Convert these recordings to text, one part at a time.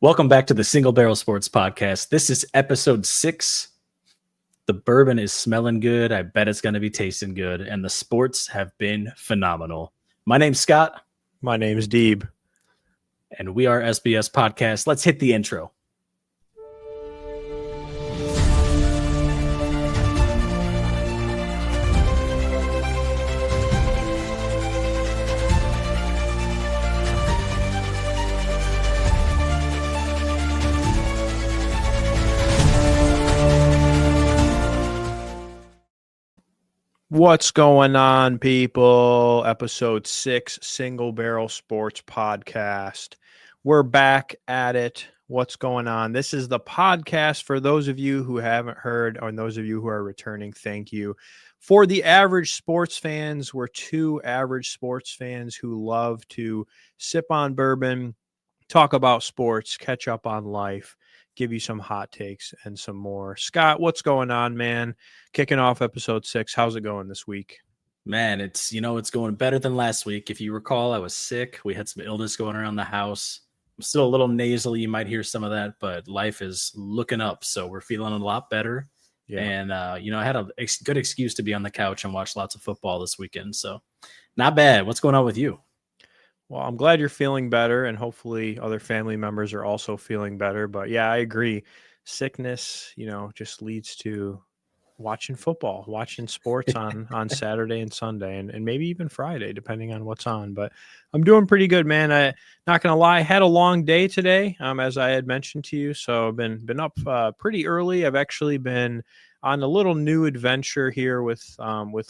Welcome back to the Single Barrel Sports Podcast. This is episode 6. The bourbon is smelling good. I bet it's going to be tasting good. And the sports have been phenomenal. My name's Scott. My name's Deeb. And we are SBS Podcast. Let's hit the intro. What's going on, people? Episode 6, Single Barrel Sports Podcast. We're back at it. What's going on? This is the podcast for those of you who haven't heard, or those of you who are returning. Thank you. For the average sports fans, we're two average sports fans who love to sip on bourbon, talk about sports, catch up on life, give you some hot takes and some more. Scott, what's going on, man? Kicking off episode 6. How's it going this week? Man, it's going better than last week. If you recall, I was sick. We had some illness going around the house. I'm still a little nasal. You might hear some of that, but life is looking up. So we're feeling a lot better. Yeah. And, I had a good excuse to be on the couch and watch lots of football this weekend. So not bad. What's going on with you? Well, I'm glad you're feeling better, and hopefully other family members are also feeling better. But yeah, I agree. Sickness, just leads to watching football, watching sports on Saturday and Sunday, and maybe even Friday, depending on what's on. But I'm doing pretty good, man. I not gonna lie, had a long day today, as I had mentioned to you. So I've been up pretty early. I've actually been on a little new adventure here with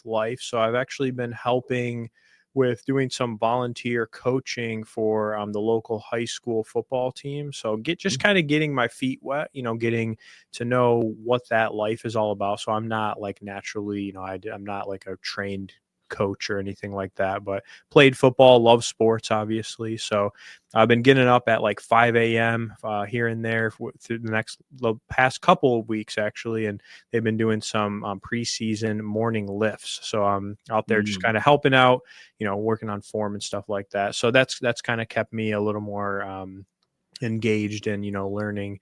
life. So I've actually been helping with doing some volunteer coaching for the local high school football team. So getting my feet wet, getting to know what that life is all about. So I'm not like naturally, I'm not like a trained coach or anything like that, but played football, love sports, obviously. So I've been getting up at like 5 a.m. Here and there through the past couple of weeks, actually. And they've been doing some preseason morning lifts. So I'm out there just kind of helping out, working on form and stuff like that. So that's kind of kept me a little more engaged and, learning.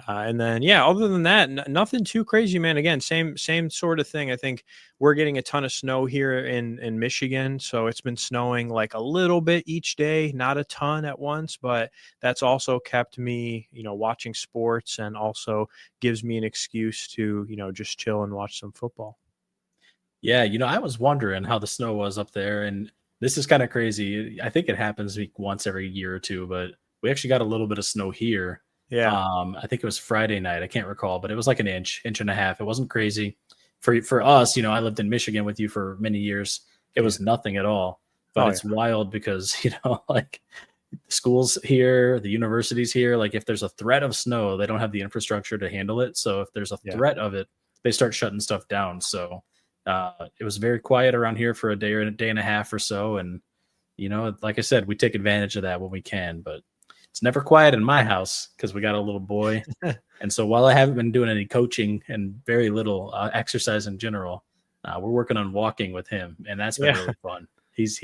And then, other than that, nothing too crazy, man. Again, same sort of thing. I think we're getting a ton of snow here in Michigan. So it's been snowing like a little bit each day, not a ton at once, but that's also kept me, watching sports, and also gives me an excuse to, just chill and watch some football. Yeah. I was wondering how the snow was up there, and this is kind of crazy. I think it happens once every year or two, but we actually got a little bit of snow here. Yeah. I think it was Friday night. I can't recall, but it was like an inch and a half. It wasn't crazy. For us, I lived in Michigan with you for many years. It was nothing at all. But it's wild because, like schools here, the universities here, like if there's a threat of snow, they don't have the infrastructure to handle it. So if there's a threat of it, they start shutting stuff down. So it was very quiet around here for a day and a half or so. And, like I said, we take advantage of that when we can, but it's never quiet in my house because we got a little boy. And so while I haven't been doing any coaching and very little exercise in general, we're working on walking with him. And that's been really fun. He's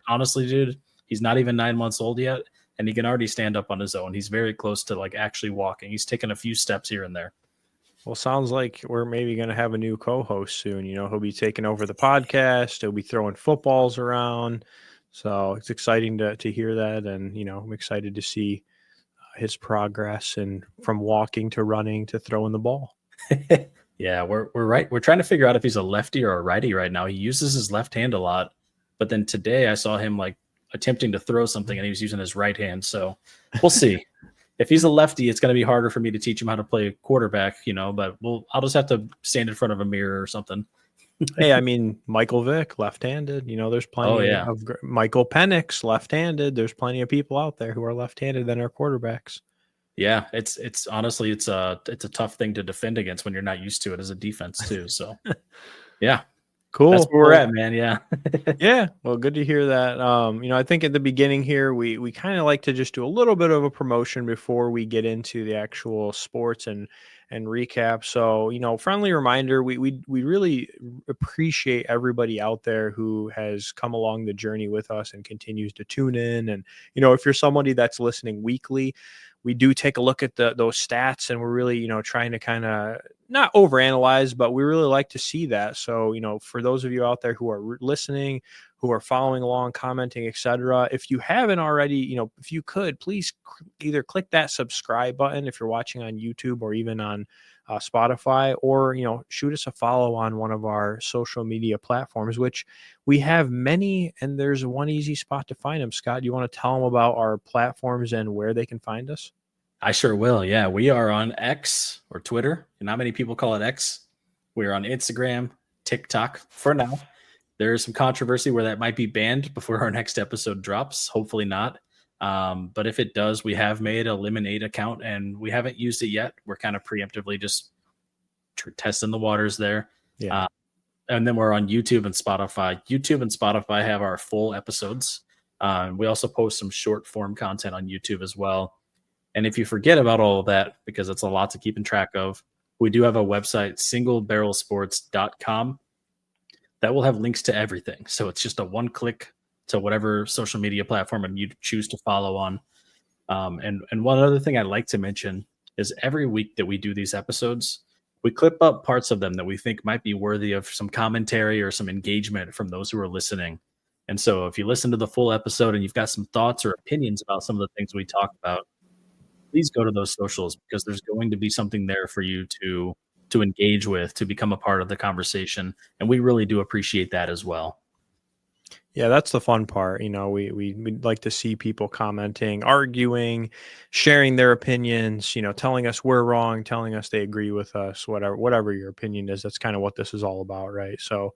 honestly, dude, he's not even 9 months old yet. And he can already stand up on his own. He's very close to like actually walking. He's taken a few steps here and there. Well, sounds like we're maybe going to have a new co-host soon. He'll be taking over the podcast. He'll be throwing footballs around. So it's exciting to hear that. And, I'm excited to see his progress and from walking to running to throwing the ball. Yeah, we're right. We're trying to figure out if he's a lefty or a righty right now. He uses his left hand a lot. But then today I saw him like attempting to throw something and he was using his right hand. So we'll see. If he's a lefty, it's going to be harder for me to teach him how to play quarterback, but I'll just have to stand in front of a mirror or something. Hey, I mean, Michael Vick, left-handed. There's plenty of Michael Penix, left-handed. There's plenty of people out there who are left-handed than our quarterbacks. Yeah, it's honestly it's a tough thing to defend against when you're not used to it as a defense too. So, yeah, cool. That's where we're at, man. Yeah, yeah. Well, good to hear that. I think at the beginning here we kind of like to just do a little bit of a promotion before we get into the actual sports and recap. So, friendly reminder, we really appreciate everybody out there who has come along the journey with us and continues to tune in. And, if you're somebody that's listening weekly, we do take a look at those stats, and we're really, trying to kind of not overanalyze, but we really like to see that. So, for those of you out there who are listening, who are following along, commenting, etc., if you haven't already, if you could, please either click that subscribe button if you're watching on YouTube or even on Spotify, or, shoot us a follow on one of our social media platforms, which we have many, and there's one easy spot to find them. Scott, do you want to tell them about our platforms and where they can find us? I sure will. Yeah, we are on X or Twitter. Not many people call it X. We're on Instagram, TikTok for now. There is some controversy where that might be banned before our next episode drops. Hopefully not. But if it does, we have made a Lemonade account and we haven't used it yet. We're kind of preemptively just testing the waters there. Yeah. And then we're on YouTube and Spotify. YouTube and Spotify have our full episodes. We also post some short form content on YouTube as well. And if you forget about all of that, because it's a lot to keep in track of, we do have a website, singlebarrelsports.com, that will have links to everything. So it's just a one click to whatever social media platform and you choose to follow on. And one other thing I'd like to mention is every week that we do these episodes, we clip up parts of them that we think might be worthy of some commentary or some engagement from those who are listening. And so if you listen to the full episode and you've got some thoughts or opinions about some of the things we talk about, please go to those socials, because there's going to be something there for you to engage with, to become a part of the conversation. And we really do appreciate that as well. Yeah, that's the fun part. We'd like to see people commenting, arguing, sharing their opinions, telling us we're wrong, telling us they agree with us, whatever your opinion is. That's kind of what this is all about, right? So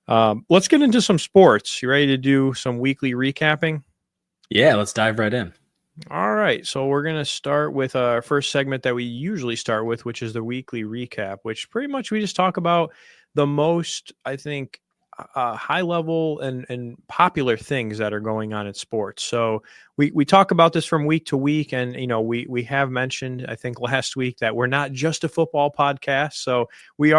let's get into some sports. You ready to do some weekly recapping? Yeah, let's dive right in. All right, so we're going to start with our first segment that we usually start with, which is the weekly recap, which pretty much we just talk about the most, I think, high level and popular things that are going on in sports. So we talk about this from week to week, and we have mentioned, I think last week, that we're not just a football podcast. So we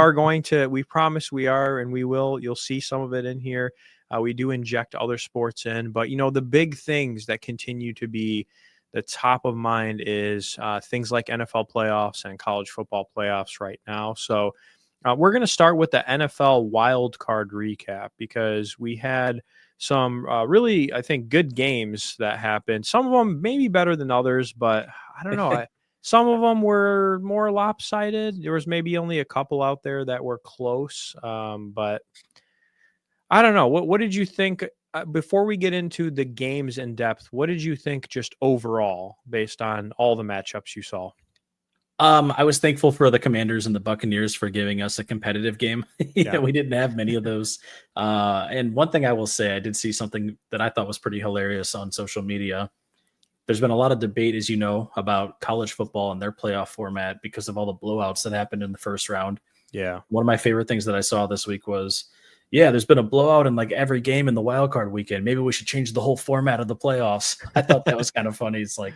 promise we are, and we will. You'll see some of it in here. We do inject other sports in, but the big things that continue to be the top of mind is things like NFL playoffs and college football playoffs right now. So we're going to start with the NFL wild card recap, because we had some really, I think, good games that happened. Some of them maybe better than others, but I don't know. Some of them were more lopsided. There was maybe only a couple out there that were close, but I don't know. What did you think before we get into the games in depth? What did you think just overall based on all the matchups you saw? I was thankful for the Commanders and the Buccaneers for giving us a competitive game. Yeah. We didn't have many of those. And one thing I will say, I did see something that I thought was pretty hilarious on social media. There's been a lot of debate, as you know, about college football and their playoff format because of all the blowouts that happened in the first round. Yeah. One of my favorite things that I saw this week was, there's been a blowout in like every game in the wild card weekend. Maybe we should change the whole format of the playoffs. I thought that was kind of funny. It's like,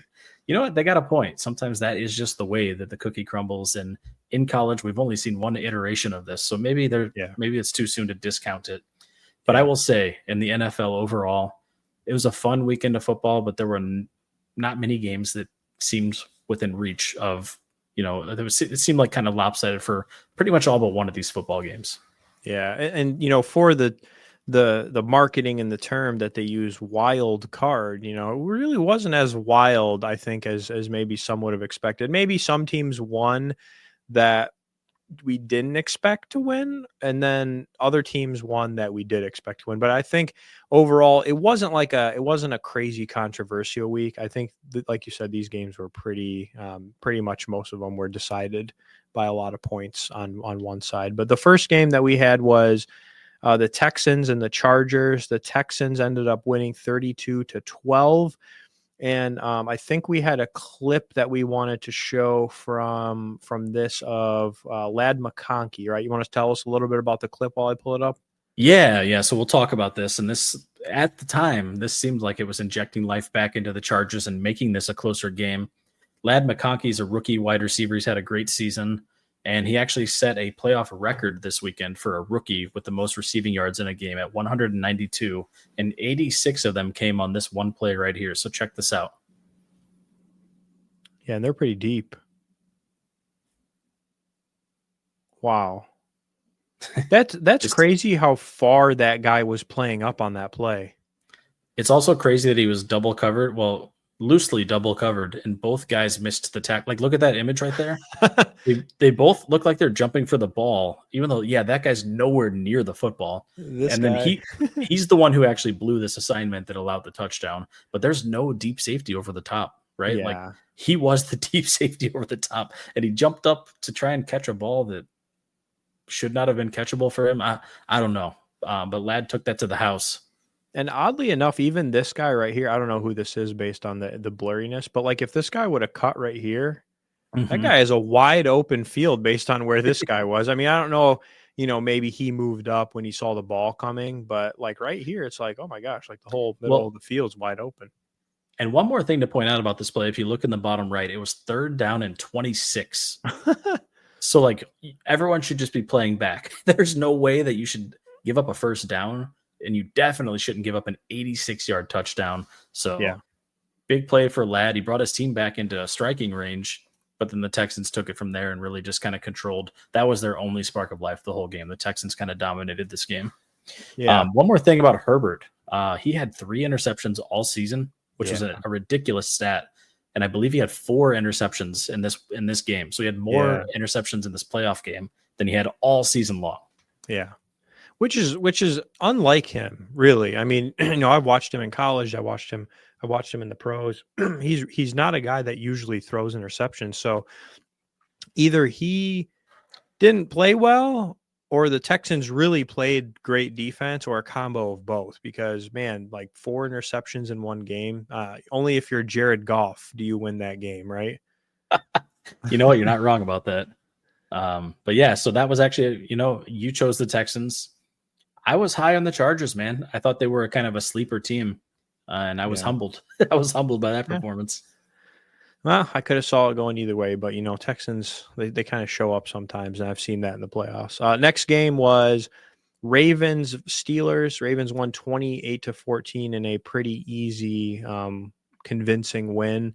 you know what? They got a point. Sometimes that is just the way that the cookie crumbles. And in college, we've only seen one iteration of this. So maybe it's too soon to discount it. But I will say, in the NFL overall, it was a fun weekend of football, but there were not many games that seemed within reach of, it seemed like kind of lopsided for pretty much all but one of these football games. Yeah. And for the marketing and the term that they use, wild card, it really wasn't as wild, I think, as maybe some would have expected. Maybe some teams won that we didn't expect to win, and then other teams won that we did expect to win. But I think overall, it wasn't a crazy controversial week. I think like you said, these games were pretty much, most of them were decided by a lot of points on one side. But the first game that we had was the Texans and the Chargers. The Texans ended up winning 32-12. And I think we had a clip that we wanted to show from this of Ladd McConkey, right? You want to tell us a little bit about the clip while I pull it up? Yeah. So we'll talk about this. And this, at the time, this seemed like it was injecting life back into the Chargers and making this a closer game. Ladd McConkey is a rookie wide receiver. He's had a great season. And he actually set a playoff record this weekend for a rookie with the most receiving yards in a game at 192, and 86 of them came on this one play right here. So check this out. Yeah, and they're pretty deep. Wow. That's crazy how far that guy was playing up on that play. It's also crazy that he was double covered. Well, loosely double covered, and both guys missed the tackle. Like, look at that image right there. they both look like they're jumping for the ball, even though, yeah, that guy's nowhere near the football. Then he's the one who actually blew this assignment that allowed the touchdown. But there's no deep safety over the top, right? Yeah. Like, he was the deep safety over the top, and he jumped up to try and catch a ball that should not have been catchable for him. I don't know, but Ladd took that to the house. And oddly enough, even this guy right here, I don't know who this is based on the blurriness, but like if this guy would have cut right here, that guy has a wide open field based on where this guy was. I mean, I don't know, maybe he moved up when he saw the ball coming, but like right here, it's like, oh my gosh, like the whole middle of the field's wide open. And one more thing to point out about this play, if you look in the bottom right, it was 3rd down and 26. So like everyone should just be playing back. There's no way that you should give up a first down. And you definitely shouldn't give up an 86-yard touchdown. So big play for Ladd. He brought his team back into striking range, but then the Texans took it from there and really just kind of controlled. That was their only spark of life the whole game. The Texans kind of dominated this game. Yeah. One more thing about Herbert. He had 3 interceptions all season, which is a ridiculous stat. And I believe he had 4 interceptions in this game. So he had more interceptions in this playoff game than he had all season long. Yeah. Which is unlike him, really. I mean, I've watched him in college. I watched him in the pros. He's not a guy that usually throws interceptions. So either he didn't play well or the Texans really played great defense, or a combo of both, because man, like 4 interceptions in one game, only if you're Jared Goff do you win that game, right? You know what? You're not wrong about that. But yeah, so that was actually, you chose the Texans. I was high on the Chargers, man. I thought they were kind of a sleeper team, and I was humbled. I was humbled by that performance. Well, I could have saw it going either way, but Texans, they kind of show up sometimes, and I've seen that in the playoffs. Next game was Ravens-Steelers. Ravens won 28-14 in a pretty easy, convincing win.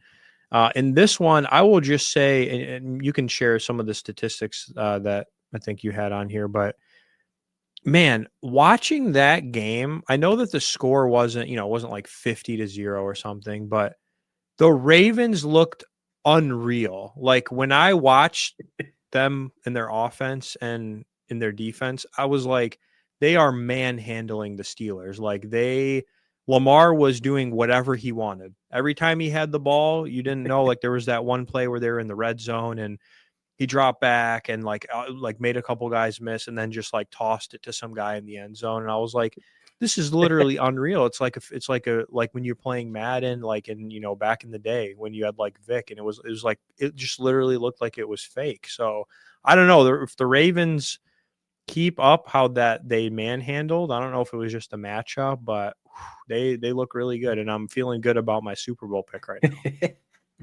In this one, I will just say, and you can share some of the statistics that I think you had on here, but man, watching that game, I know that the score wasn't like 50-0 or something, but the Ravens looked unreal. Like when I watched them in their offense and in their defense, I was like, they are manhandling the Steelers. Like Lamar was doing whatever he wanted. Every time he had the ball, you didn't know, like there was that one play where they were in the red zone and he dropped back and like made a couple guys miss and then just like tossed it to some guy in the end zone. And I was like, this is literally unreal. It's like when you're playing Madden, like in, back in the day when you had like Vic, and it was like, it just literally looked like it was fake. So I don't know if the Ravens keep up how that they manhandled. I don't know if it was just a matchup, but they look really good. And I'm feeling good about my Super Bowl pick right now.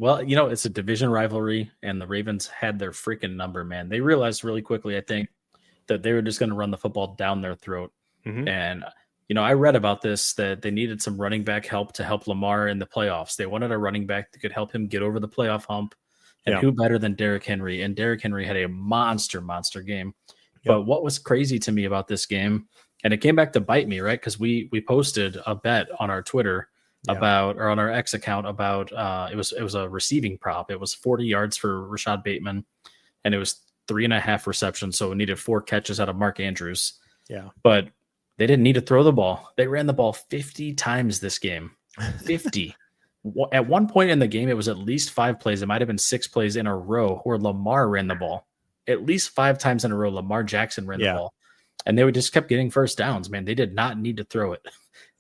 Well, it's a division rivalry, and the Ravens had their freaking number, man. They realized really quickly, I think, that they were just going to run the football down their throat. Mm-hmm. And, I read about this, that they needed some running back help to help Lamar in the playoffs. They wanted a running back that could help him get over the playoff hump. And who better than Derrick Henry? And Derrick Henry had a monster game. Yep. But what was crazy to me about this game, and it came back to bite me, right? Because we posted a bet on our Twitter or on our X account about it was a receiving prop. It was 40 yards for Rashad Bateman, and it was 3.5 receptions. So it needed 4 catches out of Mark Andrews. Yeah. But they didn't need to throw the ball. They ran the ball 50 times this game. 50. At one point in the game, it was at least 5 plays. It might have been 6 plays in a row where Lamar ran the ball. At least 5 times in a row, Lamar Jackson ran the ball. And they would just kept getting first downs, man. They did not need to throw it.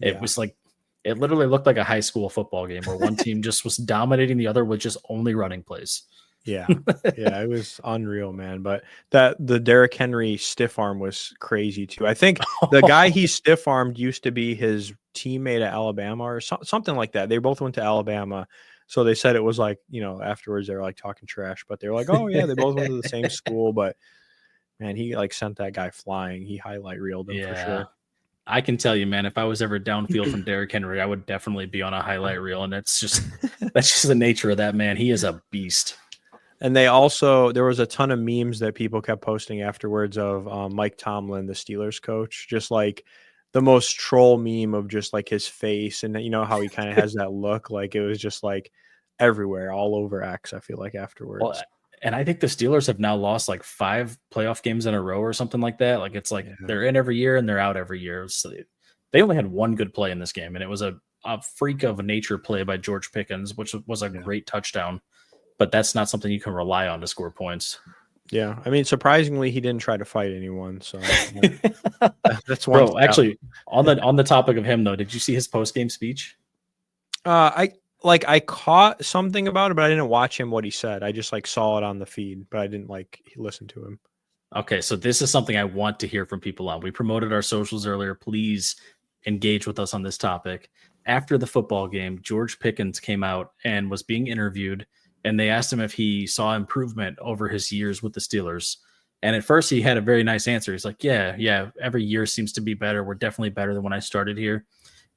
It was like, it literally looked like a high school football game where one team just was dominating the other with just only running plays. Yeah. Yeah, it was unreal, man. But the Derrick Henry stiff arm was crazy too. I think the guy he stiff armed used to be his teammate at Alabama or something like that. They both went to Alabama. So they said it was like, afterwards they were like talking trash, but they were like, oh yeah, they both went to the same school. But man, he like sent that guy flying. He highlight reeled him for sure. I can tell you, man, if I was ever downfield from Derrick Henry, I would definitely be on a highlight reel. And that's just the nature of that man. He is a beast. And there was a ton of memes that people kept posting afterwards of Mike Tomlin, the Steelers coach, just like the most troll meme of just like his face. And you know how he kind of has that look, like it was just like everywhere, all over X, I feel like afterwards. Well, and I think the Steelers have now lost like 5 playoff games in a row or something like that. Like it's like they're in every year and they're out every year. So they only had one good play in this game, and it was a freak of a nature play by George Pickens, which was a great touchdown. But that's not something you can rely on to score points. Yeah, I mean, surprisingly, he didn't try to fight anyone. So that's one. Bro, actually, on the topic of him though, did you see his post game speech? I caught something about it, but I didn't watch him what he said. I just like saw it on the feed, but I didn't like listen to him. Okay, so this is something I want to hear from people on. We promoted our socials earlier. Please engage with us on this topic. After the football game, George Pickens came out and was being interviewed, and they asked him if he saw improvement over his years with the Steelers. And at first he had a very nice answer. He's like, yeah, every year seems to be better. We're definitely better than when I started here.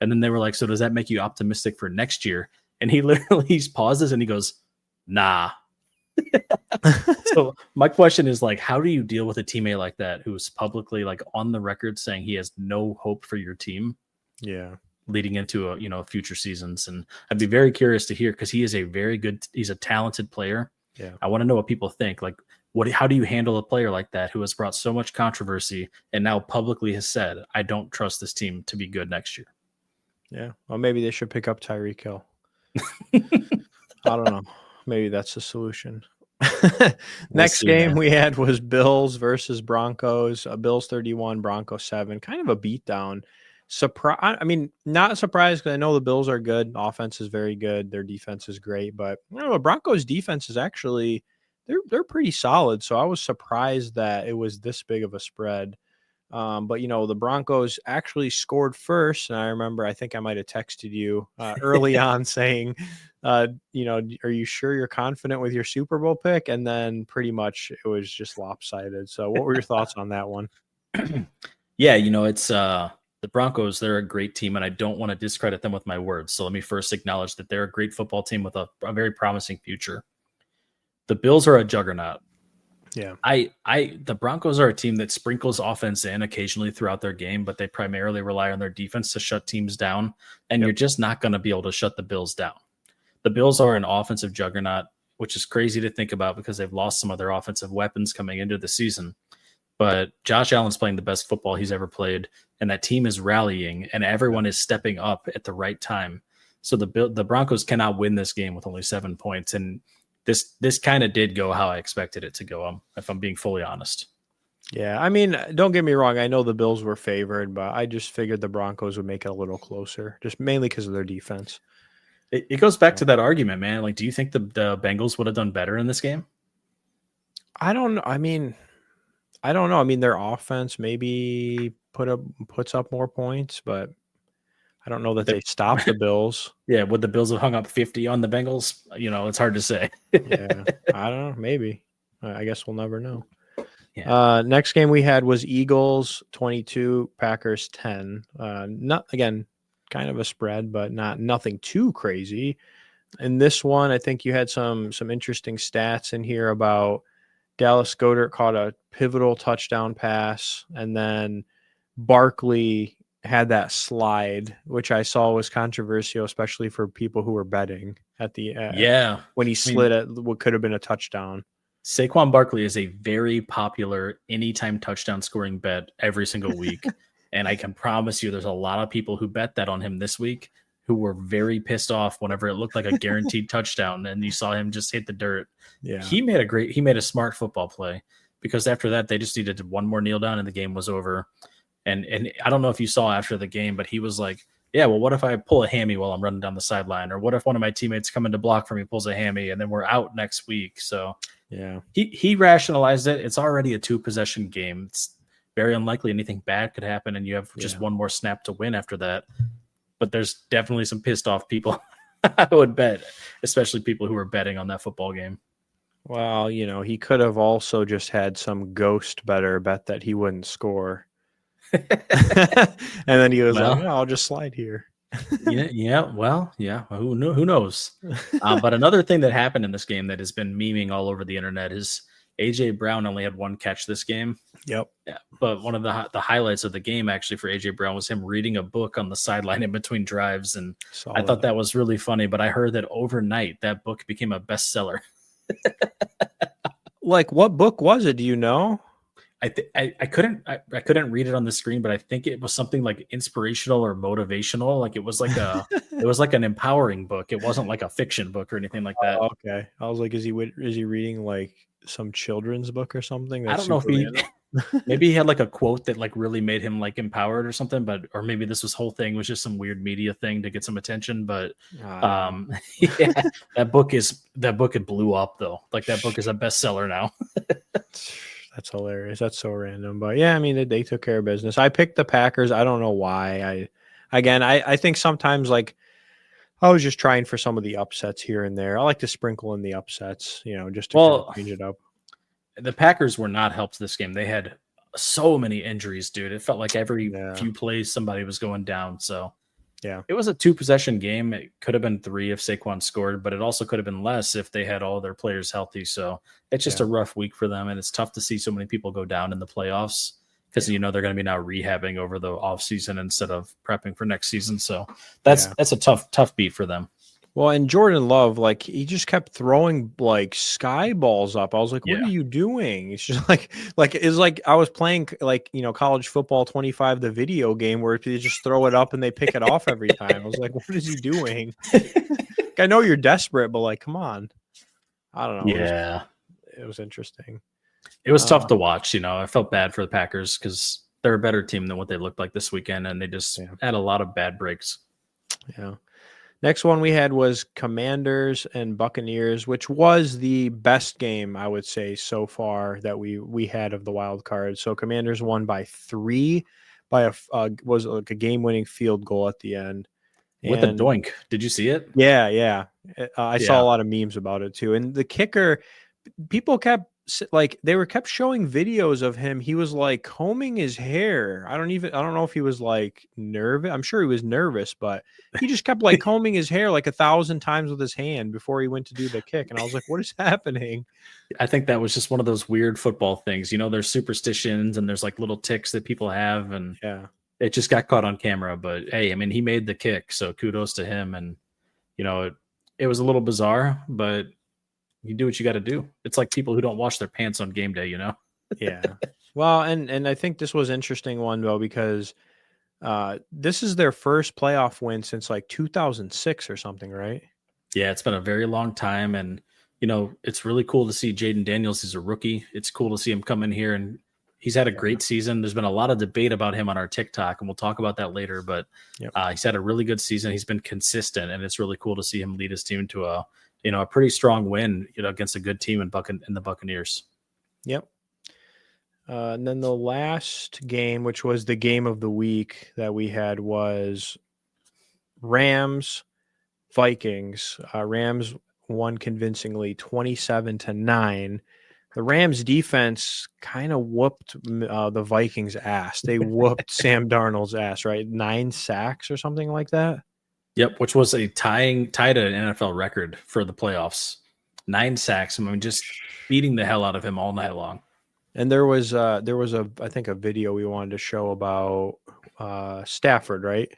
And then they were like, so does that make you optimistic for next year? And he literally pauses and he goes, nah. So my question is like, how do you deal with a teammate like that who's publicly like on the record saying he has no hope for your team? Yeah. Leading into future seasons. And I'd be very curious to hear, because he's a talented player. Yeah. I want to know what people think. Like, how do you handle a player like that who has brought so much controversy and now publicly has said, I don't trust this team to be good next year? Yeah. Well, maybe they should pick up Tyreek Hill. I don't know. Maybe that's the solution. Next game we had was Bills versus Broncos. Bills 31, Broncos 7. Kind of a beatdown. I mean, not surprised because I know the Bills are good. Offense is very good. Their defense is great, but Broncos defense is actually they're pretty solid. So I was surprised that it was this big of a spread. But the Broncos actually scored first, and I remember I think I might have texted you early on saying, are you sure you're confident with your Super Bowl pick? And then pretty much it was just lopsided. So what were your thoughts on that one? Yeah, it's the Broncos. They're a great team, and I don't want to discredit them with my words. So let me first acknowledge that they're a great football team with a very promising future. The Bills are a juggernaut. Yeah. The Broncos are a team that sprinkles offense in occasionally throughout their game, but they primarily rely on their defense to shut teams down, and you're just not going to be able to shut the Bills down. The Bills are an offensive juggernaut, which is crazy to think about because they've lost some of their offensive weapons coming into the season. But Josh Allen's playing the best football he's ever played, and that team is rallying, and everyone is stepping up at the right time. So the Broncos cannot win this game with only 7 points, and this kind of did go how I expected it to go, if I'm being fully honest. Yeah, I mean, don't get me wrong. I know the Bills were favored, but I just figured the Broncos would make it a little closer, just mainly because of their defense. It goes back to that argument, man. Like, do you think the Bengals would have done better in this game? I don't know. I don't know. I mean, their offense maybe puts up more points, but I don't know that they stopped the Bills. Yeah, would the Bills have hung up 50 on the Bengals? It's hard to say. Yeah, I don't know. Maybe. I guess we'll never know. Yeah. Next game we had was Eagles 22, Packers 10. Not again, kind of a spread, but nothing too crazy. In this one, I think you had some interesting stats in here about Dallas Goedert caught a pivotal touchdown pass, and then Barkley had that slide, which I saw was controversial, especially for people who were betting at the when he slid at what could have been a touchdown. Saquon Barkley is a very popular anytime touchdown scoring bet every single week. And I can promise you there's a lot of people who bet that on him this week who were very pissed off whenever it looked like a guaranteed touchdown and you saw him just hit the dirt. Yeah. He made a smart football play, because after that they just needed one more kneel down and the game was over. And I don't know if you saw after the game, but he was like, yeah, well, what if I pull a hammy while I'm running down the sideline? Or what if one of my teammates coming to block for me pulls a hammy and then we're out next week? So yeah, he rationalized it. It's already a 2-possession game. It's very unlikely anything bad could happen, and you have just one more snap to win after that. But there's definitely some pissed off people I would bet, especially people who are betting on that football game. Well, he could have also just had some ghost better bet that he wouldn't score. And then he was Well, like, "Oh, I'll just slide here." yeah. Who knows? But another thing that happened in this game that has been memeing all over the internet is AJ Brown only had one catch this game. Yep. Yeah, but one of the highlights of the game actually for AJ Brown was him reading a book on the sideline in between drives, and I thought that was really funny. But I heard that overnight that book became a bestseller. Like, what book was it? Do you know? I couldn't read it on the screen, but I think it was something like inspirational or motivational. Like it was like an empowering book. It wasn't like a fiction book or anything like that. Oh, okay. I was like, is he reading like some children's book or something? I don't know if maybe he had like a quote that like really made him like empowered or something, or maybe this whole thing was just some weird media thing to get some attention. But yeah, that book it blew up though. Like that book is a bestseller now. That's hilarious. That's so random. But yeah, I mean, they took care of business. I picked the Packers. I don't know why. I think sometimes like I was just trying for some of the upsets here and there. I like to sprinkle in the upsets, just to kind of change it up. The Packers were not helped this game. They had so many injuries, dude. It felt like every few plays somebody was going down. So yeah, it was a 2-possession game. It could have been 3 if Saquon scored, but it also could have been less if they had all their players healthy. So it's just a rough week for them, and it's tough to see so many people go down in the playoffs because they're going to be now rehabbing over the offseason instead of prepping for next season. So that's a tough beat for them. Well, and Jordan Love, like he just kept throwing like sky balls up. I was like, "What are you doing?" It's just like it's like I was playing like college football 25, the video game where they just throw it up and they pick it off every time. I was like, "What is he doing?" I know you're desperate, but like, come on. I don't know. Yeah, it was interesting. It was tough to watch. I felt bad for the Packers because they're a better team than what they looked like this weekend, and they just had a lot of bad breaks. Yeah. Next one we had was Commanders and Buccaneers, which was the best game, I would say, so far that we had of the wild card. So Commanders won by 3 by was like a game-winning field goal at the end. With a doink. Did you see it? Yeah. I saw a lot of memes about it too. And the kicker, people kept showing videos of him. He was like combing his hair. I don't know if he was like nervous. I'm sure he was nervous, but he just kept like combing his hair like 1,000 times with his hand before he went to do the kick. And I was like, what is happening? I think that was just one of those weird football things. There's superstitions and there's like little ticks that people have. And it just got caught on camera. But hey, I mean, he made the kick. So kudos to him. And, it was a little bizarre, but you do what you got to do. It's like people who don't wash their pants on game day, Yeah. Well, and I think this was an interesting one, though, because this is their first playoff win since like 2006 or something, right? Yeah, it's been a very long time. And, it's really cool to see Jaden Daniels. He's a rookie. It's cool to see him come in here, and he's had a great season. There's been a lot of debate about him on our TikTok, and we'll talk about that later. But he's had a really good season. He's been consistent, and it's really cool to see him lead his team to a pretty strong win, against a good team in the Buccaneers. Yep. And then the last game, which was the game of the week that we had, was Rams-Vikings. Rams won convincingly 27-9. The Rams defense kind of whooped the Vikings' ass. They whooped Sam Darnold's ass, right? 9 sacks or something like that. Yep, which was tied an NFL record for the playoffs. 9 sacks. I mean, just beating the hell out of him all night long. And there was I think a video we wanted to show about Stafford, right?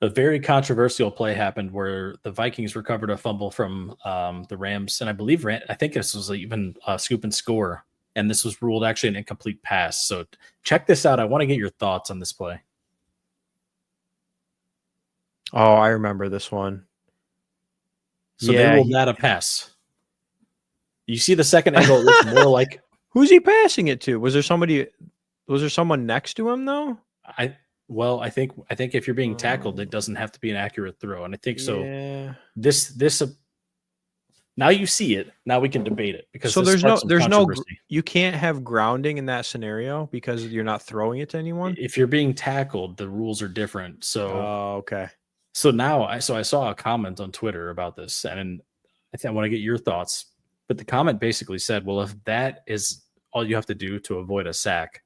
A very controversial play happened where the Vikings recovered a fumble from the Rams, and I think this was even a scoop and score, and this was ruled actually an incomplete pass. So check this out. I want to get your thoughts on this play. Oh, I remember this one. So they ruled that a pass. You see the second angle, it looks more like who's he passing it to? Was there someone next to him though? I think if you're being tackled, it doesn't have to be an accurate throw, and I think so. Yeah. This now you see it. Now we can debate it because there's no you can't have grounding in that scenario because you're not throwing it to anyone. If you're being tackled, the rules are different. So okay. So now I saw a comment on Twitter about this, and I want to get your thoughts. But the comment basically said, well, if that is all you have to do to avoid a sack,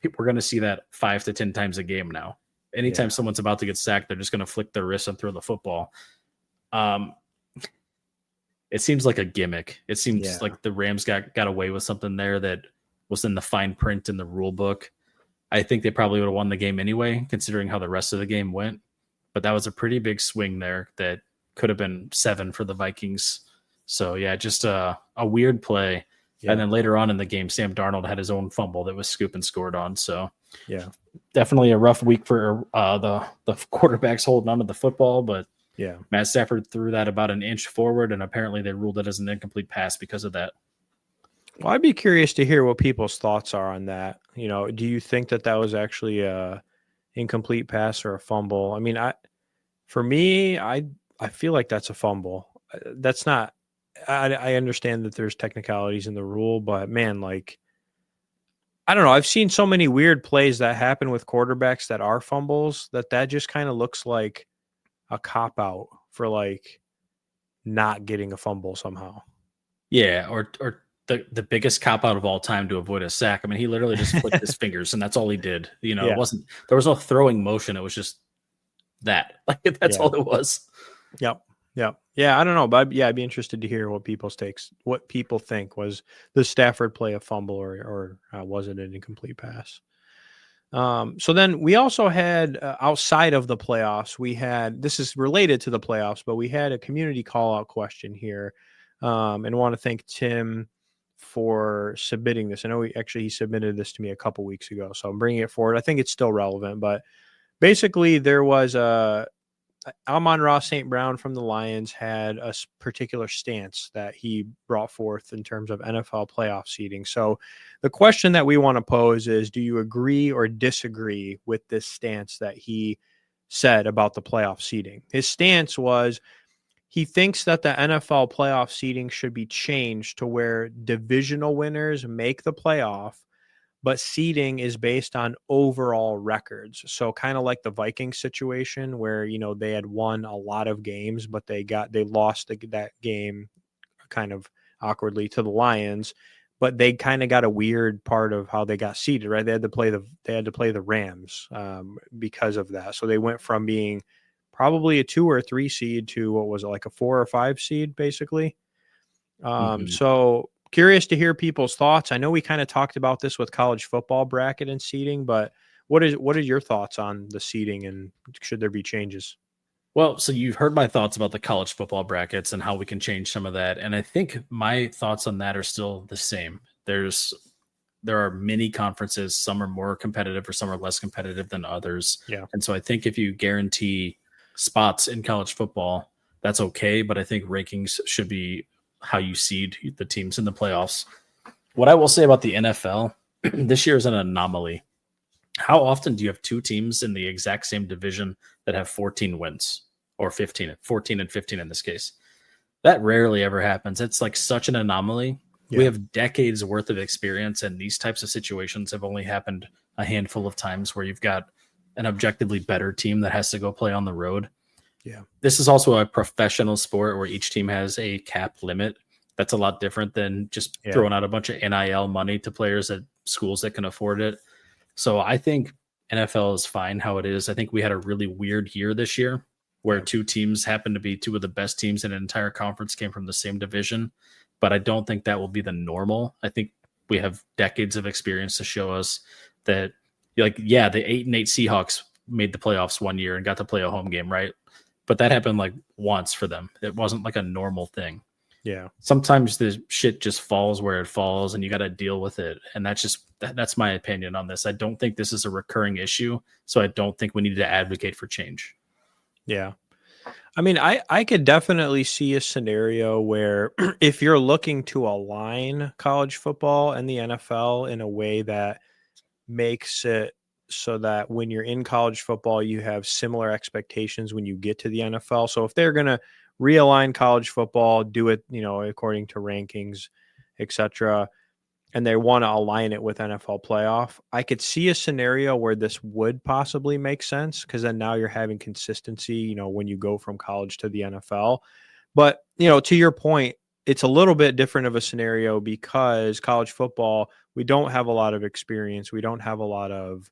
we're going to see that 5 to 10 times a game now. Anytime someone's about to get sacked, they're just going to flick their wrist and throw the football. It seems like a gimmick. It seems like the Rams got away with something there that was in the fine print in the rule book. I think they probably would have won the game anyway, considering how the rest of the game went. But that was a pretty big swing there that could have been 7 for the Vikings. So, yeah, just a weird play. Yeah. And then later on in the game, Sam Darnold had his own fumble that was Scoop and scored on. So, yeah, definitely a rough week for the quarterbacks holding onto the football. But yeah, Matt Stafford threw that about an inch forward, and apparently they ruled it as an incomplete pass because of that. Well, I'd be curious to hear what people's thoughts are on that. Do you think that was actually a incomplete pass or a fumble? I mean, for me, I feel like that's a fumble. That's not. I understand that there's technicalities in the rule, but man, like, I don't know. I've seen so many weird plays that happen with quarterbacks that are fumbles that just kind of looks like a cop out for like not getting a fumble somehow. Yeah, or the biggest cop out of all time to avoid a sack. I mean, he literally just flicked his fingers, and that's all he did. It wasn't. There was no throwing motion. It was just that. Like that's all it was. Yep. Yeah, I don't know, but I'd be interested to hear what people think. Was the Stafford play a fumble or was it an incomplete pass? So then we also had outside of the playoffs, this is related to the playoffs, but we had a community call out question here. And want to thank Tim for submitting this. I know he submitted this to me a couple weeks ago, so I'm bringing it forward. I think it's still relevant, but basically there was Amon-Ra St. Brown from the Lions had a particular stance that he brought forth in terms of NFL playoff seeding. So the question that we want to pose is, do you agree or disagree with this stance that he said about the playoff seeding? His stance was he thinks that the NFL playoff seeding should be changed to where divisional winners make the playoff, but seeding is based on overall records. So kind of like the Vikings situation where, they had won a lot of games, but they lost that game kind of awkwardly to the Lions, but they kind of got a weird part of how they got seeded, right? They had to play the Rams because of that. So they went from being probably a 2 or 3 seed to what was it, like a 4 or 5 seed basically. So curious to hear people's thoughts. I know we kind of talked about this with college football bracket and seeding, but what are your thoughts on the seeding and should there be changes? Well, so you've heard my thoughts about the college football brackets and how we can change some of that. And I think my thoughts on that are still the same. There are many conferences. Some are more competitive or some are less competitive than others. Yeah. And so I think if you guarantee spots in college football, that's okay. But I think rankings should be how you seed the teams in the playoffs. What I will say about the NFL, this year is an anomaly. How often do you have 2 teams in the exact same division that have 14 wins or 14 and 15 in this case? That rarely ever happens. It's like such an anomaly. Yeah. We have decades worth of experience, and these types of situations have only happened a handful of times where you've got an objectively better team that has to go play on the road. Yeah. This is also a professional sport where each team has a cap limit. That's a lot different than just throwing out a bunch of NIL money to players at schools that can afford it. So I think NFL is fine how it is. I think we had a really weird year this year where 2 teams happened to be 2 of the best teams in an entire conference came from the same division. But I don't think that will be the normal. I think we have decades of experience to show us that, the 8-8 Seahawks made the playoffs one year and got to play a home game, right? But that happened like once for them. It wasn't like a normal thing. Yeah. Sometimes the shit just falls where it falls and you got to deal with it. And that's my opinion on this. I don't think this is a recurring issue. So I don't think we need to advocate for change. Yeah. I mean, I could definitely see a scenario where if you're looking to align college football and the NFL in a way that makes it so that when you're in college football, you have similar expectations when you get to the NFL. So if they're going to realign college football, do it, according to rankings, etc., and they want to align it with NFL playoff, I could see a scenario where this would possibly make sense because then now you're having consistency, when you go from college to the NFL. But, to your point, it's a little bit different of a scenario because college football, we don't have a lot of experience. We don't have a lot of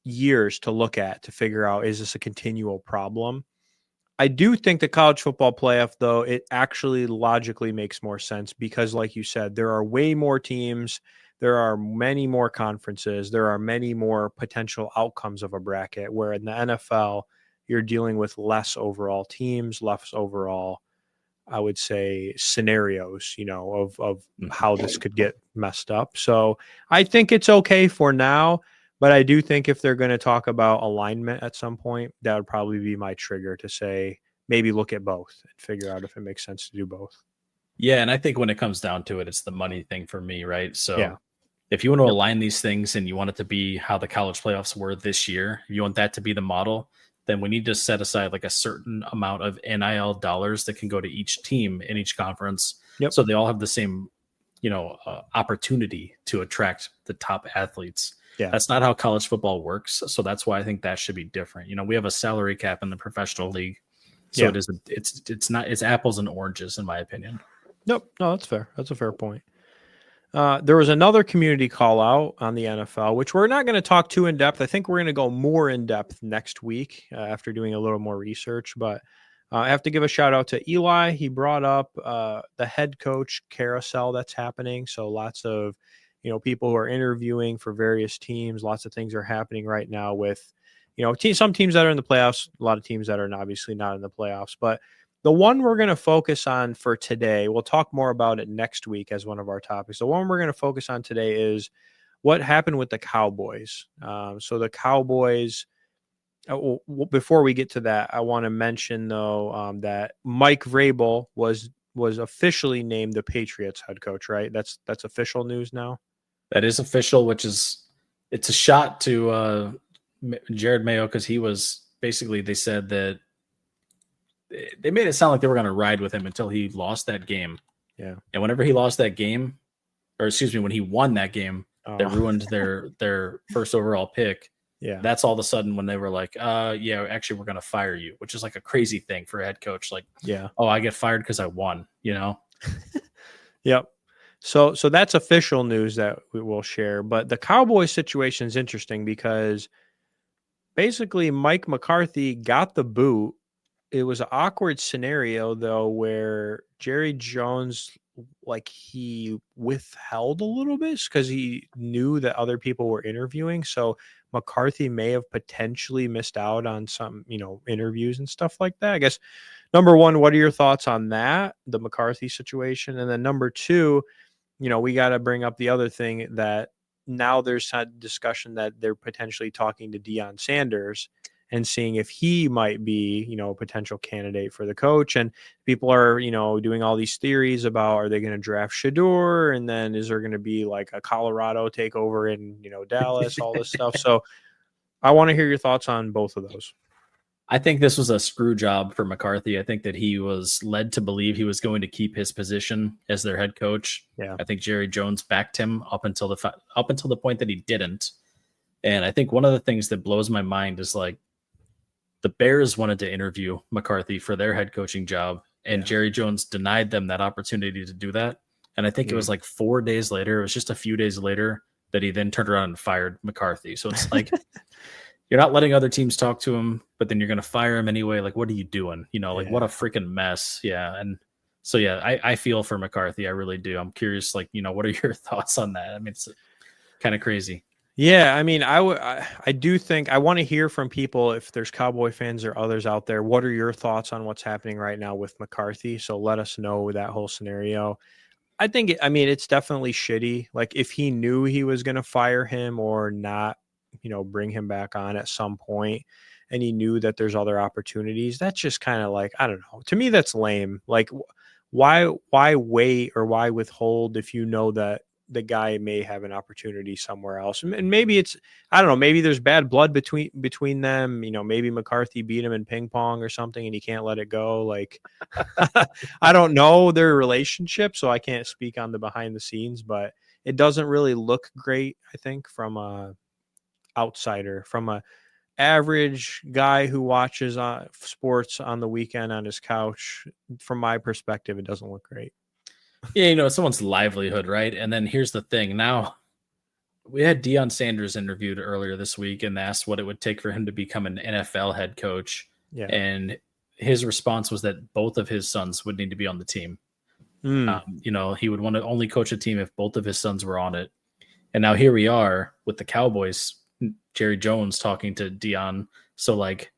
years to look at to figure out, is this a continual problem? I do think the college football playoff, though, it actually logically makes more sense because, like you said, there are way more teams. There are many more conferences. There are many more potential outcomes of a bracket, where in the NFL, you're dealing with less overall teams, less overall, I would say, scenarios, of how this could get messed up. So I think it's okay for now. But I do think if they're going to talk about alignment at some point, that would probably be my trigger to say maybe look at both and figure out if it makes sense to do both. Yeah, and I think when it comes down to it, it's the money thing for me, right? So yeah. If you want to align these things and you want it to be how the college playoffs were this year, you want that to be the model, then we need to set aside like a certain amount of NIL dollars that can go to each team in each conference. Yep. So they all have the same, opportunity to attract the top athletes. Yeah. That's not how college football works. So that's why I think that should be different. We have a salary cap in the professional league. So it's apples and oranges in my opinion. Nope. No, that's fair. That's a fair point. There was another community call out on the NFL, which we're not going to talk too in depth. I think we're going to go more in depth next week after doing a little more research. But I have to give a shout out to Eli. He brought up the head coach carousel that's happening. So lots of, people who are interviewing for various teams. Lots of things are happening right now with, some teams that are in the playoffs, a lot of teams that are obviously not in the playoffs. But the one we're going to focus on for today, we'll talk more about it next week as one of our topics. The one we're going to focus on today is what happened with the Cowboys. So the Cowboys, before we get to that, I want to mention, though, that Mike Vrabel was officially named the Patriots head coach, right? That's official news now? That is official, it's a shot to Jared Mayo because he was basically, they said that they made it sound like they were going to ride with him until he lost that game. Yeah. And whenever he lost that game, when he won that game, that ruined their first overall pick. Yeah. That's all of a sudden when they were like, actually we're going to fire you, which is like a crazy thing for a head coach. Like, I get fired because I won, Yep. So that's official news that we will share. But the Cowboys situation is interesting because basically Mike McCarthy got the boot. It was an awkward scenario, though, where Jerry Jones, he withheld a little bit because he knew that other people were interviewing. So McCarthy may have potentially missed out on some, interviews and stuff like that. I guess, number one, what are your thoughts on that, the McCarthy situation? And then number two, we got to bring up the other thing that now there's a discussion that they're potentially talking to Deion Sanders and seeing if he might be, a potential candidate for the coach. And people are, doing all these theories about, are they going to draft Shador? And then is there going to be like a Colorado takeover in, Dallas, all this stuff. So I want to hear your thoughts on both of those. I think this was a screw job for McCarthy. I think that he was led to believe he was going to keep his position as their head coach. Yeah. I think Jerry Jones backed him up until the point that he didn't. And I think one of the things that blows my mind is like, the Bears wanted to interview McCarthy for their head coaching job, and Jerry Jones denied them that opportunity to do that. And I think it was like 4 days later, it was just a few days later, that he then turned around and fired McCarthy. So it's like, you're not letting other teams talk to him, but then you're going to fire him anyway. Like, what are you doing? What a freaking mess. Yeah. And so, I feel for McCarthy. I really do. I'm curious, what are your thoughts on that? I mean, it's kind of crazy. Yeah, I mean, I do think I want to hear from people, if there's Cowboy fans or others out there. What are your thoughts on what's happening right now with McCarthy? So let us know that whole scenario. I think, it's definitely shitty. Like, if he knew he was going to fire him or not, bring him back on at some point, and he knew that there's other opportunities, that's just kind of like, I don't know. To me, that's lame. Like, why wait or why withhold if you know that the guy may have an opportunity somewhere else? And maybe it's, I don't know, maybe there's bad blood between them. Maybe McCarthy beat him in ping pong or something and he can't let it go. Like, I don't know their relationship, so I can't speak on the behind the scenes, but it doesn't really look great, I think, from a outsider, from a average guy who watches sports on the weekend on his couch. From my perspective, it doesn't look great. Yeah, someone's livelihood, right? And then here's the thing. Now, we had Deion Sanders interviewed earlier this week and asked what it would take for him to become an NFL head coach. Yeah. And his response was that both of his sons would need to be on the team. He would want to only coach a team if both of his sons were on it. And now here we are with the Cowboys, Jerry Jones talking to Deion. So, like,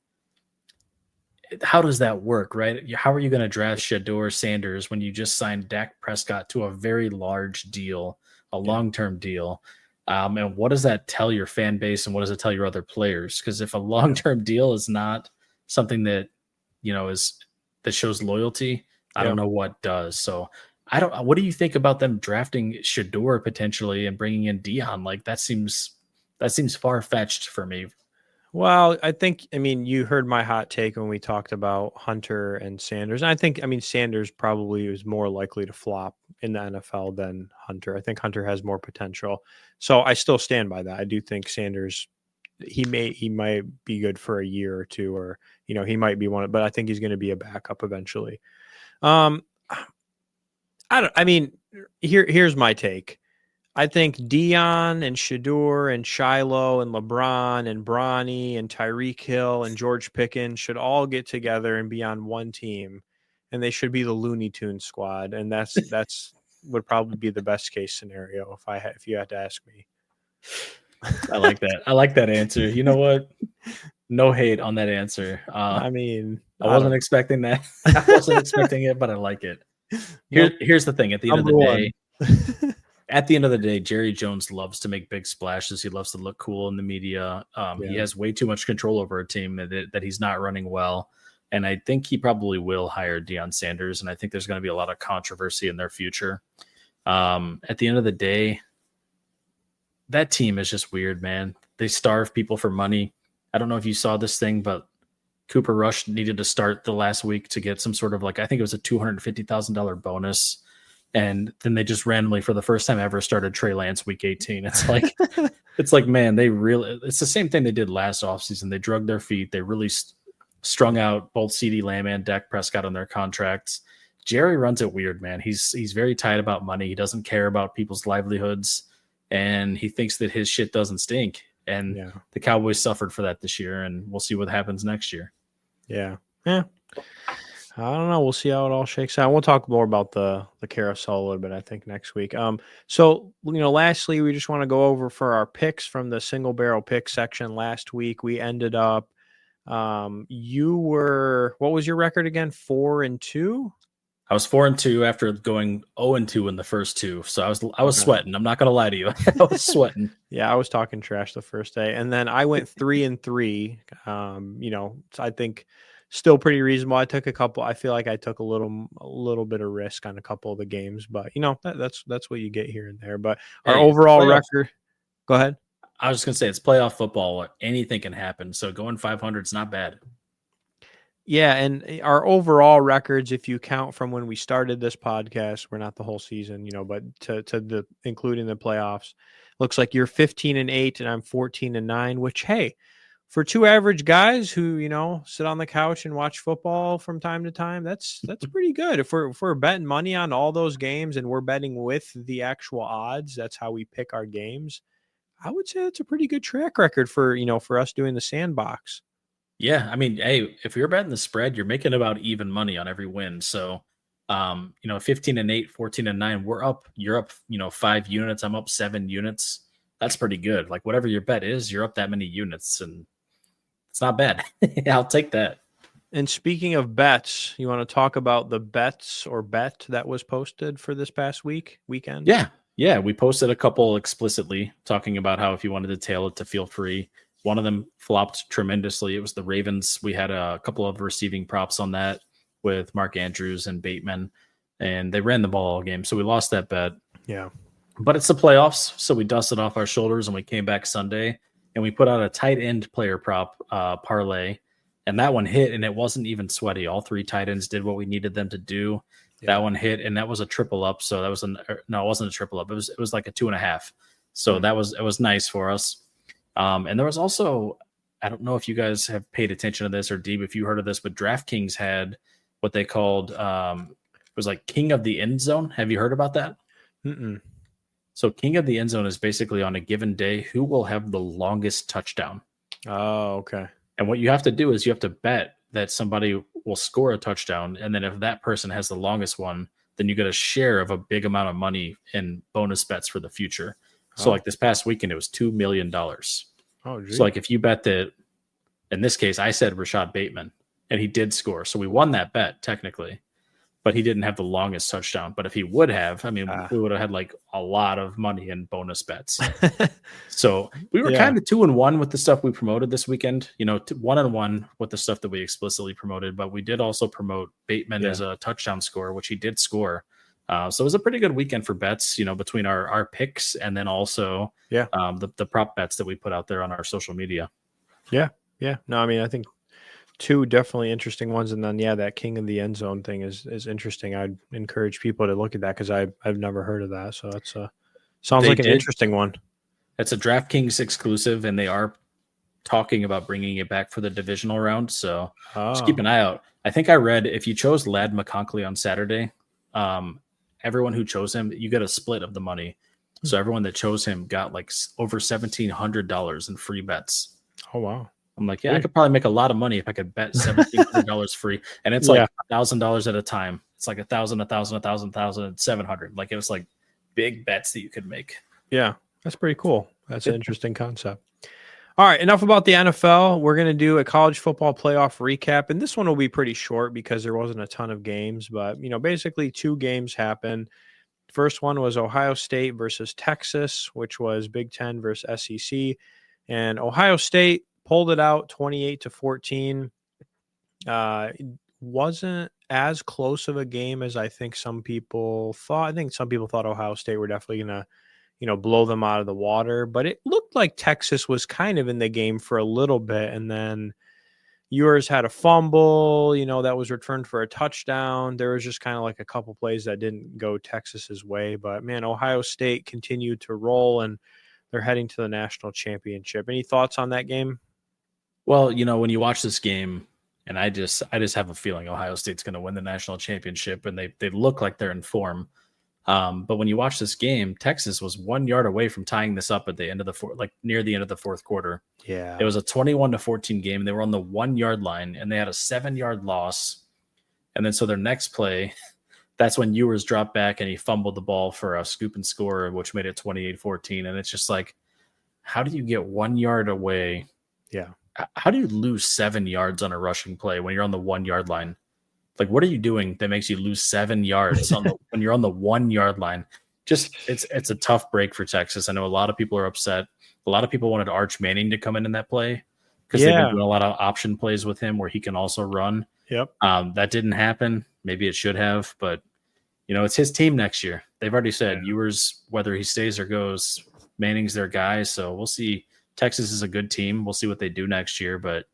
how does that work, right? How are you going to draft Shedeur Sanders when you just signed Dak Prescott to a very large deal, a long-term deal? And what does that tell your fan base, and what does it tell your other players? Because if a long-term deal is not something that that shows loyalty, I don't know what does. So what do you think about them drafting Shedeur potentially and bringing in Deion? Like, that seems far-fetched for me. Well, you heard my hot take when we talked about Hunter and Sanders. And Sanders probably is more likely to flop in the NFL than Hunter. I think Hunter has more potential. So I still stand by that. I do think Sanders, he might be good for a year or two, or, he might be one, but I think he's going to be a backup eventually. Here's my take. I think Deion and Shedeur and Shiloh and LeBron and Bronny and Tyreek Hill and George Pickens should all get together and be on one team, and they should be the Looney Tunes squad. And that's would probably be the best case scenario if you had to ask me. I like that. I like that answer. You know what? No hate on that answer. I wasn't expecting that. I wasn't expecting it, but I like it. Here's the thing. At the end of the day, Jerry Jones loves to make big splashes. He loves to look cool in the media. He has way too much control over a team that he's not running well. And I think he probably will hire Deion Sanders. And I think there's going to be a lot of controversy in their future. At the end of the day, that team is just weird, man. They starve people for money. I don't know if you saw this thing, but Cooper Rush needed to start the last week to get some sort of, like, I think it was a $250,000 bonus. And then they just randomly, for the first time ever, started Trey Lance week 18. It's like, man, it's the same thing they did last offseason. They drugged their feet. They really strung out both CeeDee Lamb and Dak Prescott on their contracts. Jerry runs it weird, man. He's very tight about money. He doesn't care about people's livelihoods, and he thinks that his shit doesn't stink. And the Cowboys suffered for that this year, and we'll see what happens next year. Yeah. I don't know. We'll see how it all shakes out. We'll talk more about the carousel a little bit, I think, next week. So, lastly, we just want to go over for our picks from the single barrel pick section. Last week, we ended up, what was your record again? 4-2? I was 4-2 after going 0-2 in the first two. So I was sweating. I'm not going to lie to you. I was sweating. Yeah, I was talking trash the first day. And then I went 3-3. I think still pretty reasonable. I feel like I took a little bit of risk on a couple of the games, but that's what you get here and there. But our overall record, go ahead. I was just going to say, it's playoff football. Anything can happen. So going 500 is not bad. Yeah, and our overall records, if you count from when we started this podcast, we're not the whole season, but to including the playoffs, looks like you're 15-8 and I'm 14-9, which, hey, for two average guys who, sit on the couch and watch football from time to time, that's pretty good. If we're betting money on all those games and we're betting with the actual odds, that's how we pick our games. I would say that's a pretty good track record for us doing the sandbox. Yeah, hey, if you're betting the spread, you're making about even money on every win. So, 15-8, 14-9, you're up, 5 units. I'm up 7 units. That's pretty good. Like, whatever your bet is, you're up that many units, and it's not bad. I'll take that. And speaking of bets, you want to talk about the bets or bet that was posted for this past weekend? Yeah. We posted a couple explicitly talking about how if you wanted to tail it, to feel free. One of them flopped tremendously. It was the Ravens. We had a couple of receiving props on that with Mark Andrews and Bateman, and they ran the ball all game. So we lost that bet. Yeah. But it's the playoffs, so we dusted off our shoulders and we came back Sunday and we put out a tight end player prop parlay, and that one hit, and it wasn't even sweaty. All 3 tight ends did what we needed them to do. Yeah. That one hit, and that was a triple up. So that was it wasn't a triple up. It was like a 2.5. So it was nice for us. And there was also, I don't know if you guys have paid attention to this, or Deeb, if you heard of this, but DraftKings had what they called was like King of the End Zone. Have you heard about that? Mm-mm. So King of the End Zone is basically on a given day who will have the longest touchdown. Oh, okay. And what you have to do is you have to bet that somebody will score a touchdown. And then if that person has the longest one, then you get a share of a big amount of money in bonus bets for the future. So like this past weekend, it was $2 million. Oh, geez. So like if you bet that, in this case, I said Rashad Bateman, and he did score. So we won that bet technically, but he didn't have the longest touchdown. But if he would have, I mean, we would have had like a lot of money in bonus bets. So we were kind of 2-1 with the stuff we promoted this weekend, 1-1 with the stuff that we explicitly promoted, but we did also promote Bateman as a touchdown scorer, which he did score. So it was a pretty good weekend for bets, between our picks and then also the prop bets that we put out there on our social media. Yeah. Yeah. No, I mean, I think 2 definitely interesting ones. And then, that King of the End Zone thing is interesting. I'd encourage people to look at that because I've never heard of that. So that's sounds like an interesting one. It's a DraftKings exclusive, and they are talking about bringing it back for the divisional round. So just keep an eye out. I think I read if you chose Ladd McConkey on Saturday, everyone who chose him, you get a split of the money. So everyone that chose him got like over $1,700 in free bets. Oh, wow. I'm like, I could probably make a lot of money if I could bet $1,700 free. And it's like $1,000 at a time. It's like 1,000, 1,000, 1,000, 1,000, 700. Like it was like big bets that you could make. Yeah, that's pretty cool. That's an interesting concept. All right, enough about the NFL. We're going to do a college football playoff recap. And this one will be pretty short because there wasn't a ton of games. But, basically 2 games happened. First one was Ohio State versus Texas, which was Big Ten versus SEC. And Ohio State pulled it out 28-14. It wasn't as close of a game as I think some people thought. I think some people thought Ohio State were definitely going to, blow them out of the water. But it looked like Texas was kind of in the game for a little bit. And then yours had a fumble, that was returned for a touchdown. There was just kind of like a couple plays that didn't go Texas's way. But, man, Ohio State continued to roll, and they're heading to the national championship. Any thoughts on that game? Well, when you watch this game, and I just have a feeling Ohio State's going to win the national championship, and they look like they're in form. But when you watch this game, Texas was 1 yard away from tying this up at the end of near the end of the fourth quarter. Yeah, it was a 21-14 game. They were on the 1 yard line, and they had a 7-yard loss. And then so their next play, that's when Ewers dropped back and he fumbled the ball for a scoop and score, which made it 28-14. And it's just like, how do you get 1 yard away? Yeah. How do you lose 7 yards on a rushing play when you're on the 1 yard line? Like, what are you doing that makes you lose 7 yards when you're on the 1 yard line? Just it's a tough break for Texas. I know a lot of people are upset. A lot of people wanted Arch Manning to come in that play because they've been doing a lot of option plays with him where he can also run. Yep. That didn't happen. Maybe it should have, but it's his team next year. They've already said Ewers, whether he stays or goes, Manning's their guy. So we'll see. Texas is a good team. We'll see what they do next year, but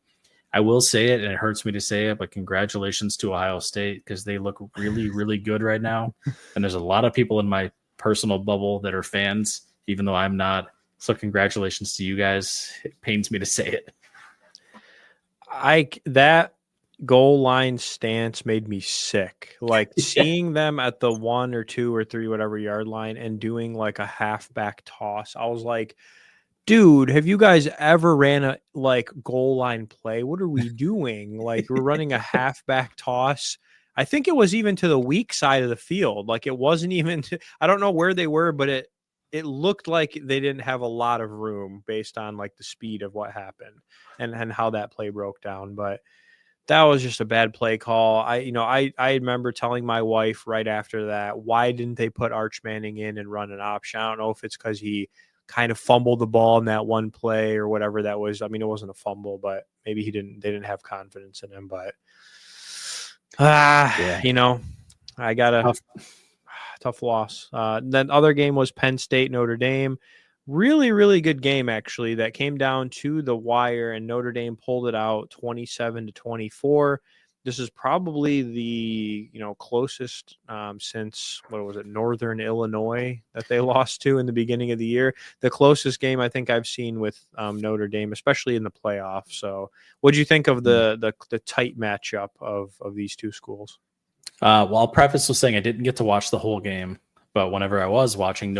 I will say it, and it hurts me to say it, but congratulations to Ohio State because they look really, really good right now. And there's a lot of people in my personal bubble that are fans, even though I'm not. So congratulations to you guys. It pains me to say it. That goal line stance made me sick. Like seeing them at the 1 or 2 or 3, whatever yard line and doing like a halfback toss. I was like, dude, have you guys ever ran a goal line play? What are we doing? Like we're running a halfback toss. I think it was even to the weak side of the field. Like it wasn't even I don't know where they were, but it looked like they didn't have a lot of room based on like the speed of what happened and how that play broke down. But that was just a bad play call. I remember telling my wife right after that, why didn't they put Arch Manning in and run an option? I don't know if it's because he kind of fumbled the ball in that one play or whatever that was. I mean, it wasn't a fumble, but maybe they didn't have confidence in him. But I got a tough loss. Then other game was Penn State, Notre Dame. Really, really good game, actually, that came down to the wire, and Notre Dame pulled it out 27-24. This is probably the closest since, what was it, Northern Illinois that they lost to in the beginning of the year. The closest game I think I've seen with Notre Dame, especially in the playoff. So what do you think of the tight matchup of these two schools? Well, I'll preface with saying I didn't get to watch the whole game, but whenever I was watching,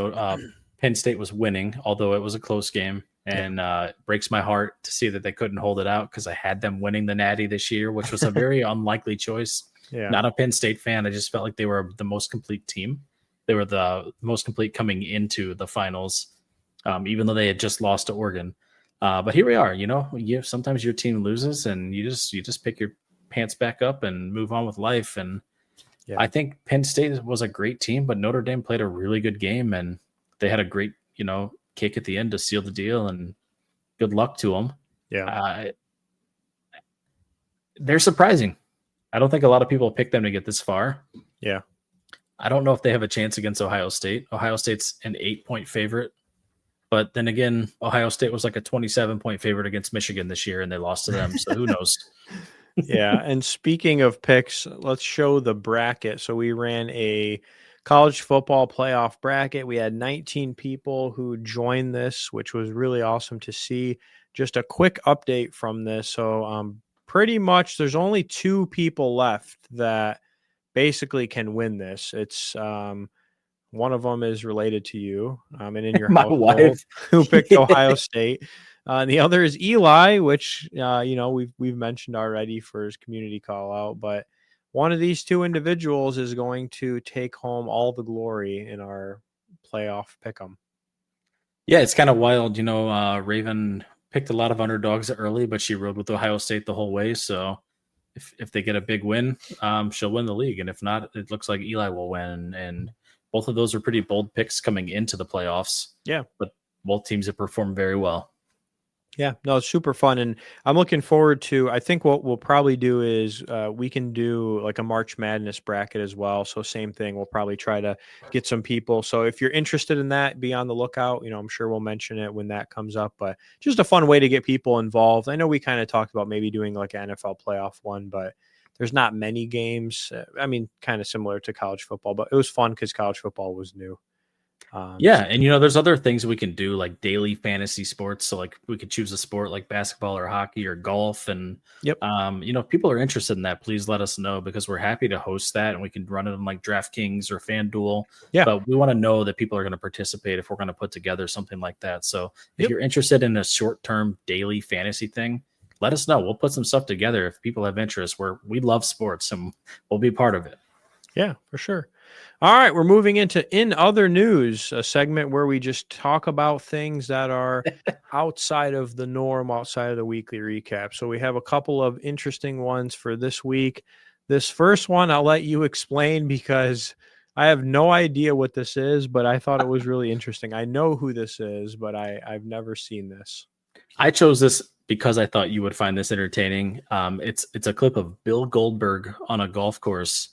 Penn State was winning, although it was a close game. And it breaks my heart to see that they couldn't hold it out because I had them winning the Natty this year, which was a very unlikely choice. Yeah. Not a Penn State fan. I just felt like they were the most complete team. They were the most complete coming into the finals, even though they had just lost to Oregon. But here we are. Sometimes your team loses, and you just pick your pants back up and move on with life. And I think Penn State was a great team, but Notre Dame played a really good game, and they had a great, kick at the end to seal the deal, and good luck to them. Yeah. They're surprising. I don't think a lot of people picked them to get this far. Yeah. I don't know if they have a chance against Ohio State. Ohio State's an 8-point favorite. But then again, Ohio State was like a 27-point favorite against Michigan this year, and they lost to them. So who knows? Yeah. And speaking of picks, let's show the bracket. So we ran a college football playoff bracket. We had 19 people who joined this, which was really awesome to see. Just a quick update from this. So pretty much there's only 2 people left that basically can win this. It's one of them is related to you and in your my household, wife who picked Ohio State. And the other is Eli, which we've mentioned already for his community call out, but one of these 2 individuals is going to take home all the glory in our playoff pick'em. Yeah, it's kind of wild. Raven picked a lot of underdogs early, but she rode with Ohio State the whole way. So if they get a big win, she'll win the league. And if not, it looks like Eli will win. And both of those are pretty bold picks coming into the playoffs. Yeah. But both teams have performed very well. Yeah, no, it's super fun. And I'm looking forward to, I think what we'll probably do is we can do like a March Madness bracket as well. So same thing, we'll probably try to get some people. So if you're interested in that, be on the lookout. I'm sure we'll mention it when that comes up, but just a fun way to get people involved. I know we kind of talked about maybe doing like an NFL playoff one, but there's not many games. Kind of similar to college football, but it was fun because college football was new. And there's other things we can do like daily fantasy sports. So like we could choose a sport like basketball or hockey or golf. And if people are interested in that, please let us know because we're happy to host that and we can run it on like DraftKings or FanDuel. Yeah. But we want to know that people are going to participate if we're going to put together something like that. So if you're interested in a short-term daily fantasy thing, let us know. We'll put some stuff together if people have interest. We love sports and we'll be part of it. Yeah, for sure. All right, we're moving into In Other News, a segment where we just talk about things that are outside of the norm, outside of the weekly recap. So we have a couple of interesting ones for this week. This first one, I'll let you explain because I have no idea what this is, but I thought it was really interesting. I know who this is, but I've never seen this. I chose this because I thought you would find this entertaining. It's a clip of Bill Goldberg on a golf course.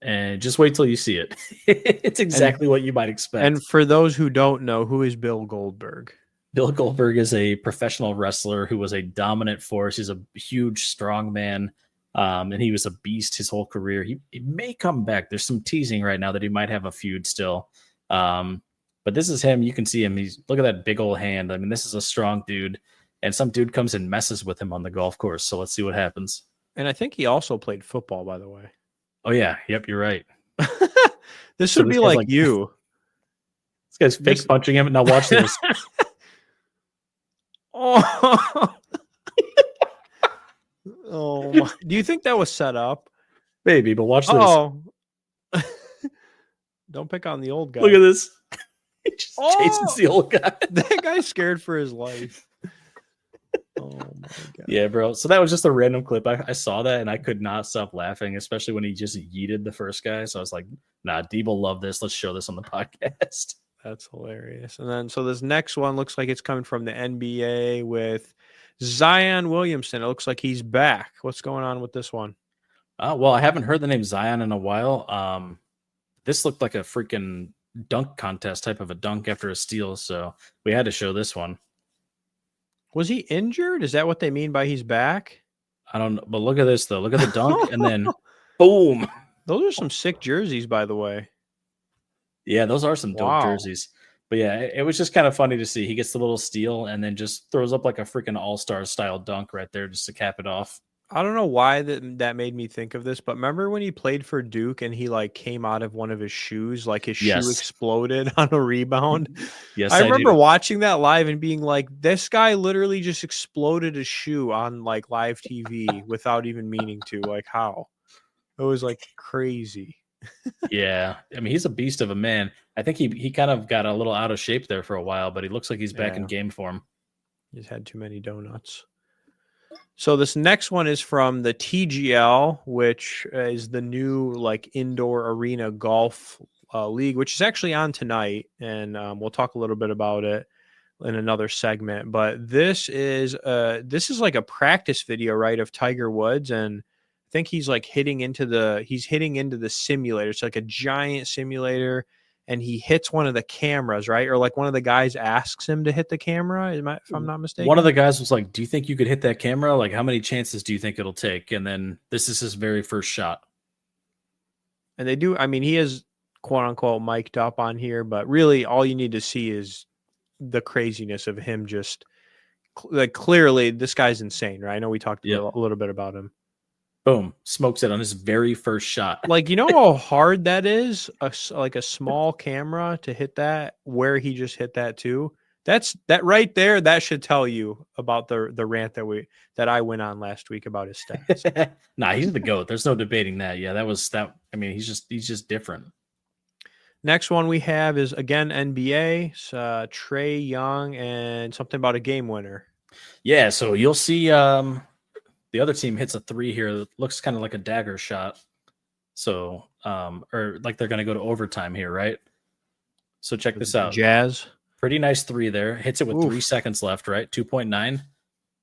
And just wait till you see it. It's exactly what you might expect. And for those who don't know, who is Bill Goldberg? Bill Goldberg is a professional wrestler who was a dominant force. He's a huge, strong man, and he was a beast his whole career. He may come back. There's some teasing right now that he might have a feud still. But this is him. You can see him. Look at that big old hand. I mean, this is a strong dude. And some dude comes and messes with him on the golf course. So let's see what happens. And I think he also played football, by the way. Oh, yeah. Yep, you're right. This would be like you. This guy's fake punching him. Now watch this. Oh, my. Do you think that was set up? Maybe, but watch this. Oh, don't pick on the old guy. Look at this. He just chases the old guy. That guy's scared for his life. Oh my God. Yeah, bro. So that was just a random clip. I saw that and I could not stop laughing, especially when he just yeeted the first guy. So I was like, nah, Deeb will love this. Let's show this on the podcast. That's hilarious. And then, so this next one looks like it's coming from the NBA with Zion Williamson. It looks like he's back. What's going on with this one? Well, I haven't heard the name Zion in a while. This looked like a freaking dunk contest type of a dunk after a steal. So we had to show this one. Was he injured? Is that what they mean by he's back? I don't know. But look at this, though. Look at the dunk and then boom. Those are some sick jerseys, by the way. Yeah, those are some dope jerseys. But yeah, it was just kind of funny to see. He gets the little steal and then just throws up like a freaking all-star style dunk right there just to cap it off. I don't know why that made me think of this, but remember when he played for Duke and he like came out of one of his shoes, like his shoe Yes. exploded on a rebound? Yes, I remember do. watching that live and being like, this guy literally just exploded his shoe on like live TV without even meaning to. Like, how? It was like crazy. Yeah. I mean, he's a beast of a man. I think he kind of got a little out of shape there for a while, but he looks like he's back in game form. He's had too many donuts. So this next one is from the TGL, which is the new like indoor arena golf league, which is actually on tonight, and we'll talk a little bit about it in another segment. But this is like a practice video, right, of Tiger Woods, and I think he's like hitting into the simulator. It's like a giant simulator. And he hits one of the cameras, right? Or like one of the guys asks him to hit the camera, if I'm not mistaken. One of the guys was like, do you think you could hit that camera? Like, how many chances do you think it'll take? And then this is his very first shot. And they do, I mean, he is quote unquote mic'd up on here, but really all you need to see is the craziness of him just like clearly this guy's insane, right? I know we talked a little bit about him. Boom, smokes it on his very first shot. Like, you know how hard that is? Like a small camera to hit that where he just hit that too. That right there. That should tell you about the rant that I went on last week about his stats. Nah, he's the GOAT. There's no debating that. Yeah, that was that. I mean, he's just different. Next one we have is again NBA. Trae Young and something about a game winner. Yeah, so you'll see. The other team hits a three here that looks kind of like a dagger shot. So, or like they're going to go to overtime here, right? So check this out. Jazz. Pretty nice three there. Hits it with 3 seconds left, right? 2.9.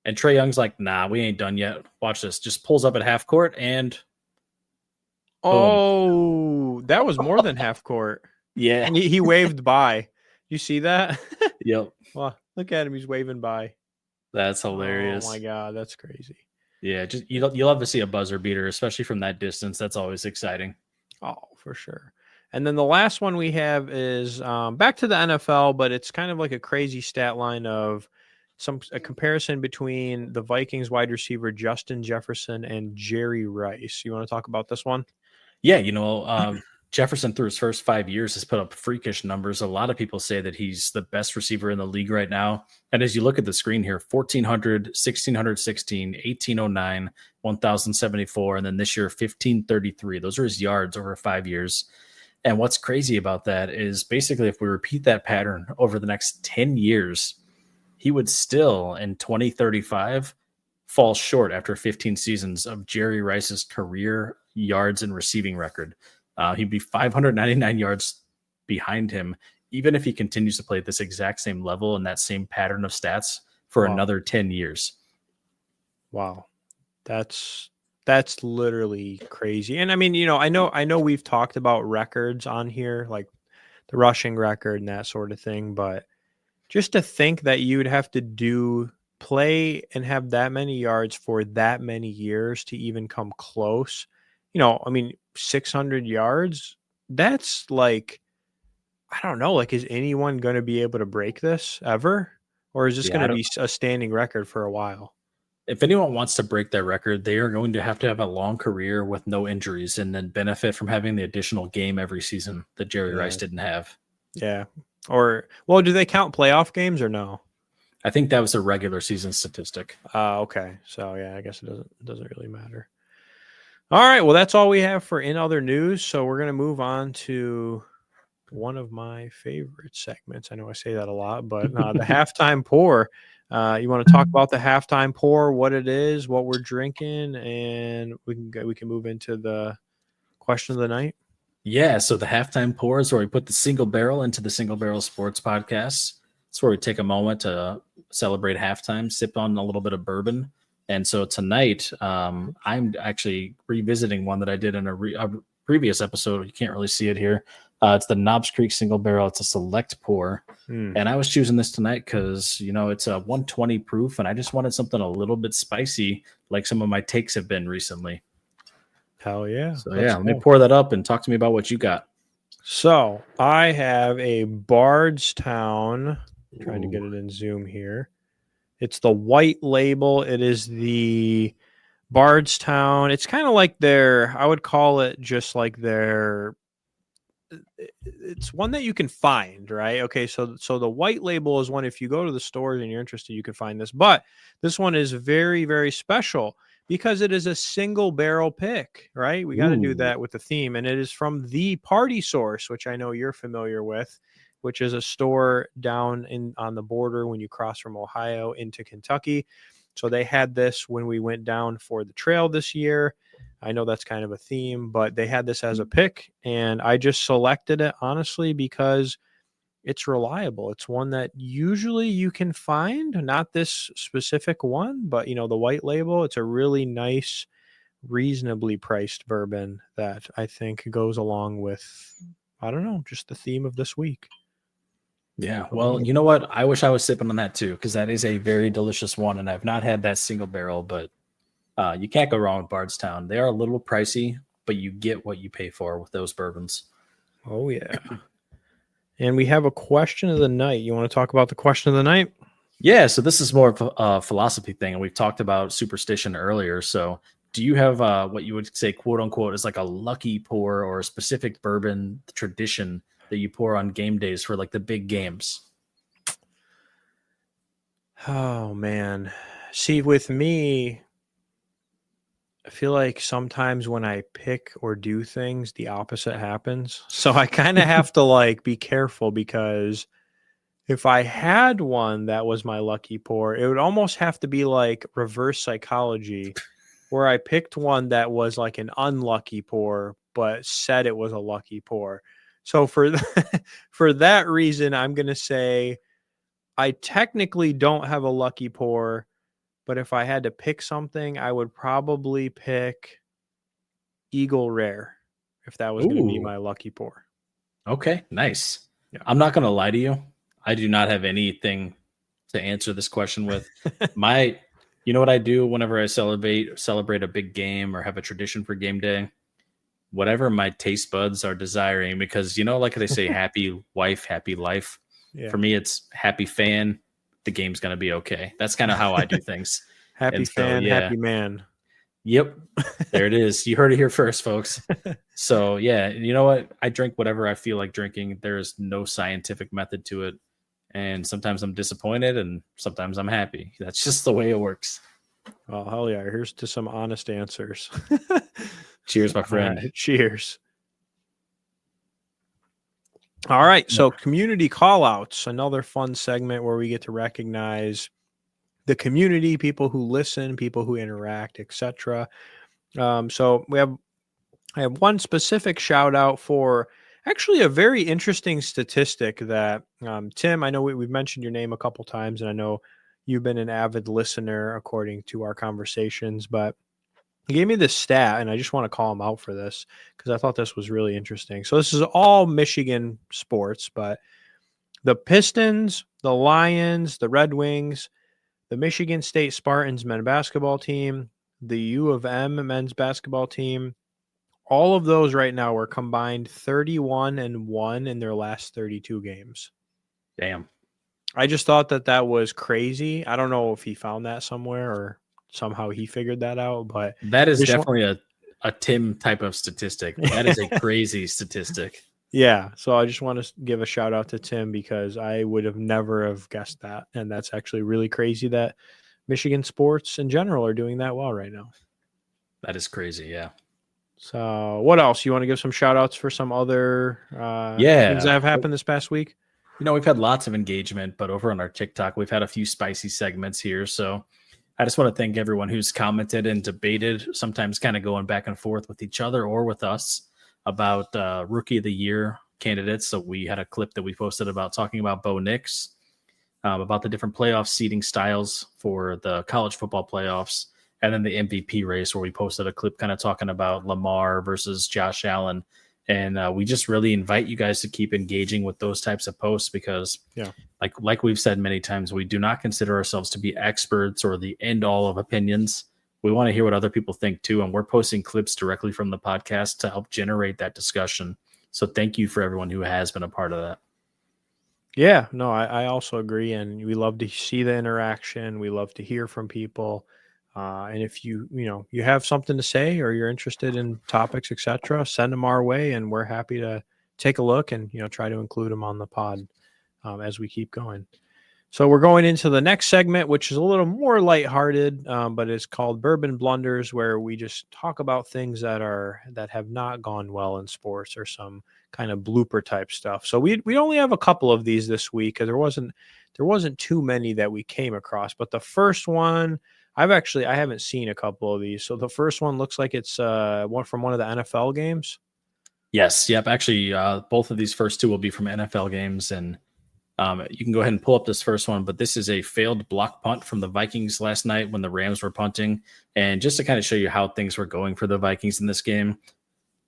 And Trae Young's like, nah, we ain't done yet. Watch this. Just pulls up at half court and boom. That was more than half court. Yeah. And he waved by. You see that? Yep. Well, look at him. He's waving by. That's hilarious. Oh, my God. That's crazy. Yeah, just you'll love to see a buzzer beater, especially from that distance. That's always exciting. Oh, for sure. And then the last one we have is back to the NFL, but it's kind of like a crazy stat line of a comparison between the Vikings wide receiver Justin Jefferson and Jerry Rice. You want to talk about this one? Yeah, Jefferson through his first 5 years has put up freakish numbers. A lot of people say that he's the best receiver in the league right now. And as you look at the screen here, 1,400, 1,616, 1,809, 1,074, and then this year, 1,533. Those are his yards over 5 years. And what's crazy about that is basically if we repeat that pattern over the next 10 years, he would still, in 2035, fall short after 15 seasons of Jerry Rice's career yards and receiving record. He'd be 599 yards behind him, even if he continues to play at this exact same level and that same pattern of stats for another 10 years. Wow. That's literally crazy. And I mean, I know we've talked about records on here, like the rushing record and that sort of thing, but just to think that you would have to play and have that many yards for that many years to even come close, I mean, 600 yards, that's like, I don't know, like, is anyone going to be able to break this ever? Or is this going to be a standing record for a while? If anyone wants to break that record, they are going to have a long career with no injuries and then benefit from having the additional game every season that Jerry Rice didn't have. Yeah. Or, well, do they count playoff games or no? I think that was a regular season statistic. Okay. So, yeah, I guess it doesn't really matter. All right, well, that's all we have for In Other News. So we're going to move on to one of my favorite segments. I know I say that a lot, but the halftime pour. You want to talk about the halftime pour, what it is, what we're drinking, and we can move into the question of the night. Yeah, so the halftime pour is where we put the single barrel into the Single Barrel Sports Podcast. It's where we take a moment to celebrate halftime, sip on a little bit of bourbon. And so tonight, I'm actually revisiting one that I did in a previous episode. You can't really see it here. It's the Knobs Creek Single Barrel. It's a select pour. And I was choosing this tonight because, it's a 120 proof, and I just wanted something a little bit spicy like some of my takes have been recently. Hell yeah. So, yeah, let me pour that up and talk to me about what you got. So I have a Bardstown. I'm trying to get it in Zoom here. It's the white label. It is the Bardstown. It's kind of like I would call it just like it's one that you can find, right? Okay, so the white label is one, if you go to the stores and you're interested, you can find this. But this one is very, very special because it is a single barrel pick, right? We got to do that with the theme. And it is from the Party Source, which I know you're familiar with, which is a store down on the border when you cross from Ohio into Kentucky. So they had this when we went down for the trail this year. I know that's kind of a theme, but they had this as a pick, and I just selected it, honestly, because it's reliable. It's one that usually you can find, not this specific one, but, the white label. It's a really nice, reasonably priced bourbon that I think goes along with, I don't know, just the theme of this week. Yeah, well, you know what? I wish I was sipping on that too, because that is a very delicious one, and I've not had that single barrel, but you can't go wrong with Bardstown. They are a little pricey, but you get what you pay for with those bourbons. Oh, yeah. And we have a question of the night. You want to talk about the question of the night? Yeah, so this is more of a philosophy thing, and we've talked about superstition earlier. So do you have what you would say, quote unquote, is like a lucky pour or a specific bourbon tradition that you pour on game days for like the big games? Oh, man. See, with me, I feel like sometimes when I pick or do things, the opposite happens. So I kind of have to be careful, because if I had one that was my lucky pour, it would almost have to be like reverse psychology, where I picked one that was like an unlucky pour, but said it was a lucky pour. So for that reason, I'm going to say I technically don't have a lucky pour, but if I had to pick something, I would probably pick Eagle Rare, if that was going to be my lucky pour. Okay, nice. Yeah. I'm not going to lie to you. I do not have anything to answer this question with. You know what I do whenever I celebrate a big game or have a tradition for game day? Whatever my taste buds are desiring, because like they say, happy wife, happy life. Yeah. For me, it's happy fan. The game's going to be okay. That's kind of how I do things. Happy fan, happy man. Yep. There it is. You heard it here first, folks. So yeah, you know what? I drink whatever I feel like drinking. There is no scientific method to it. And sometimes I'm disappointed and sometimes I'm happy. That's just the way it works. Oh, hell yeah. Here's to some honest answers. Cheers, my friend. Cheers. All right. So community callouts, another fun segment where we get to recognize the community, people who listen, people who interact, etc. So I have one specific shout out for actually a very interesting statistic that Tim, I know we've mentioned your name a couple times, and I know you've been an avid listener according to our conversations, but he gave me this stat, and I just want to call him out for this because I thought this was really interesting. So this is all Michigan sports, but the Pistons, the Lions, the Red Wings, the Michigan State Spartans men's basketball team, the U of M men's basketball team, all of those right now are combined 31-1 in their last 32 games. Damn. I just thought that was crazy. I don't know if he found that somewhere or somehow he figured that out, but that is definitely a Tim type of statistic. That is a crazy statistic. Yeah. So I just want to give a shout out to Tim because I would have never have guessed that. And that's actually really crazy that Michigan sports in general are doing that well right now. That is crazy. Yeah. So what else? You want to give some shout outs for some other things that have happened this past week? We've had lots of engagement, but over on our TikTok, we've had a few spicy segments here. So I just want to thank everyone who's commented and debated, sometimes kind of going back and forth with each other or with us about Rookie of the Year candidates. So we had a clip that we posted about talking about Bo Nix, about the different playoff seeding styles for the college football playoffs, and then the MVP race where we posted a clip kind of talking about Lamar versus Josh Allen. And we just really invite you guys to keep engaging with those types of posts because, like we've said many times, we do not consider ourselves to be experts or the end all of opinions. We want to hear what other people think too, and we're posting clips directly from the podcast to help generate that discussion. So thank you for everyone who has been a part of that. Yeah, no, I also agree, and we love to see the interaction. We love to hear from people. And if you have something to say or you're interested in topics, etc., send them our way, and we're happy to take a look and try to include them on the pod as we keep going. So we're going into the next segment, which is a little more lighthearted, but it's called Bourbon Blunders, where we just talk about things that have not gone well in sports or some kind of blooper type stuff. So we only have a couple of these this week because there wasn't too many that we came across. But the first one, I haven't seen a couple of these. So the first one looks like it's one from one of the NFL games. Yes. Yep. Actually, both of these first two will be from NFL games, and you can go ahead and pull up this first one, but this is a failed block punt from the Vikings last night when the Rams were punting. And just to kind of show you how things were going for the Vikings in this game,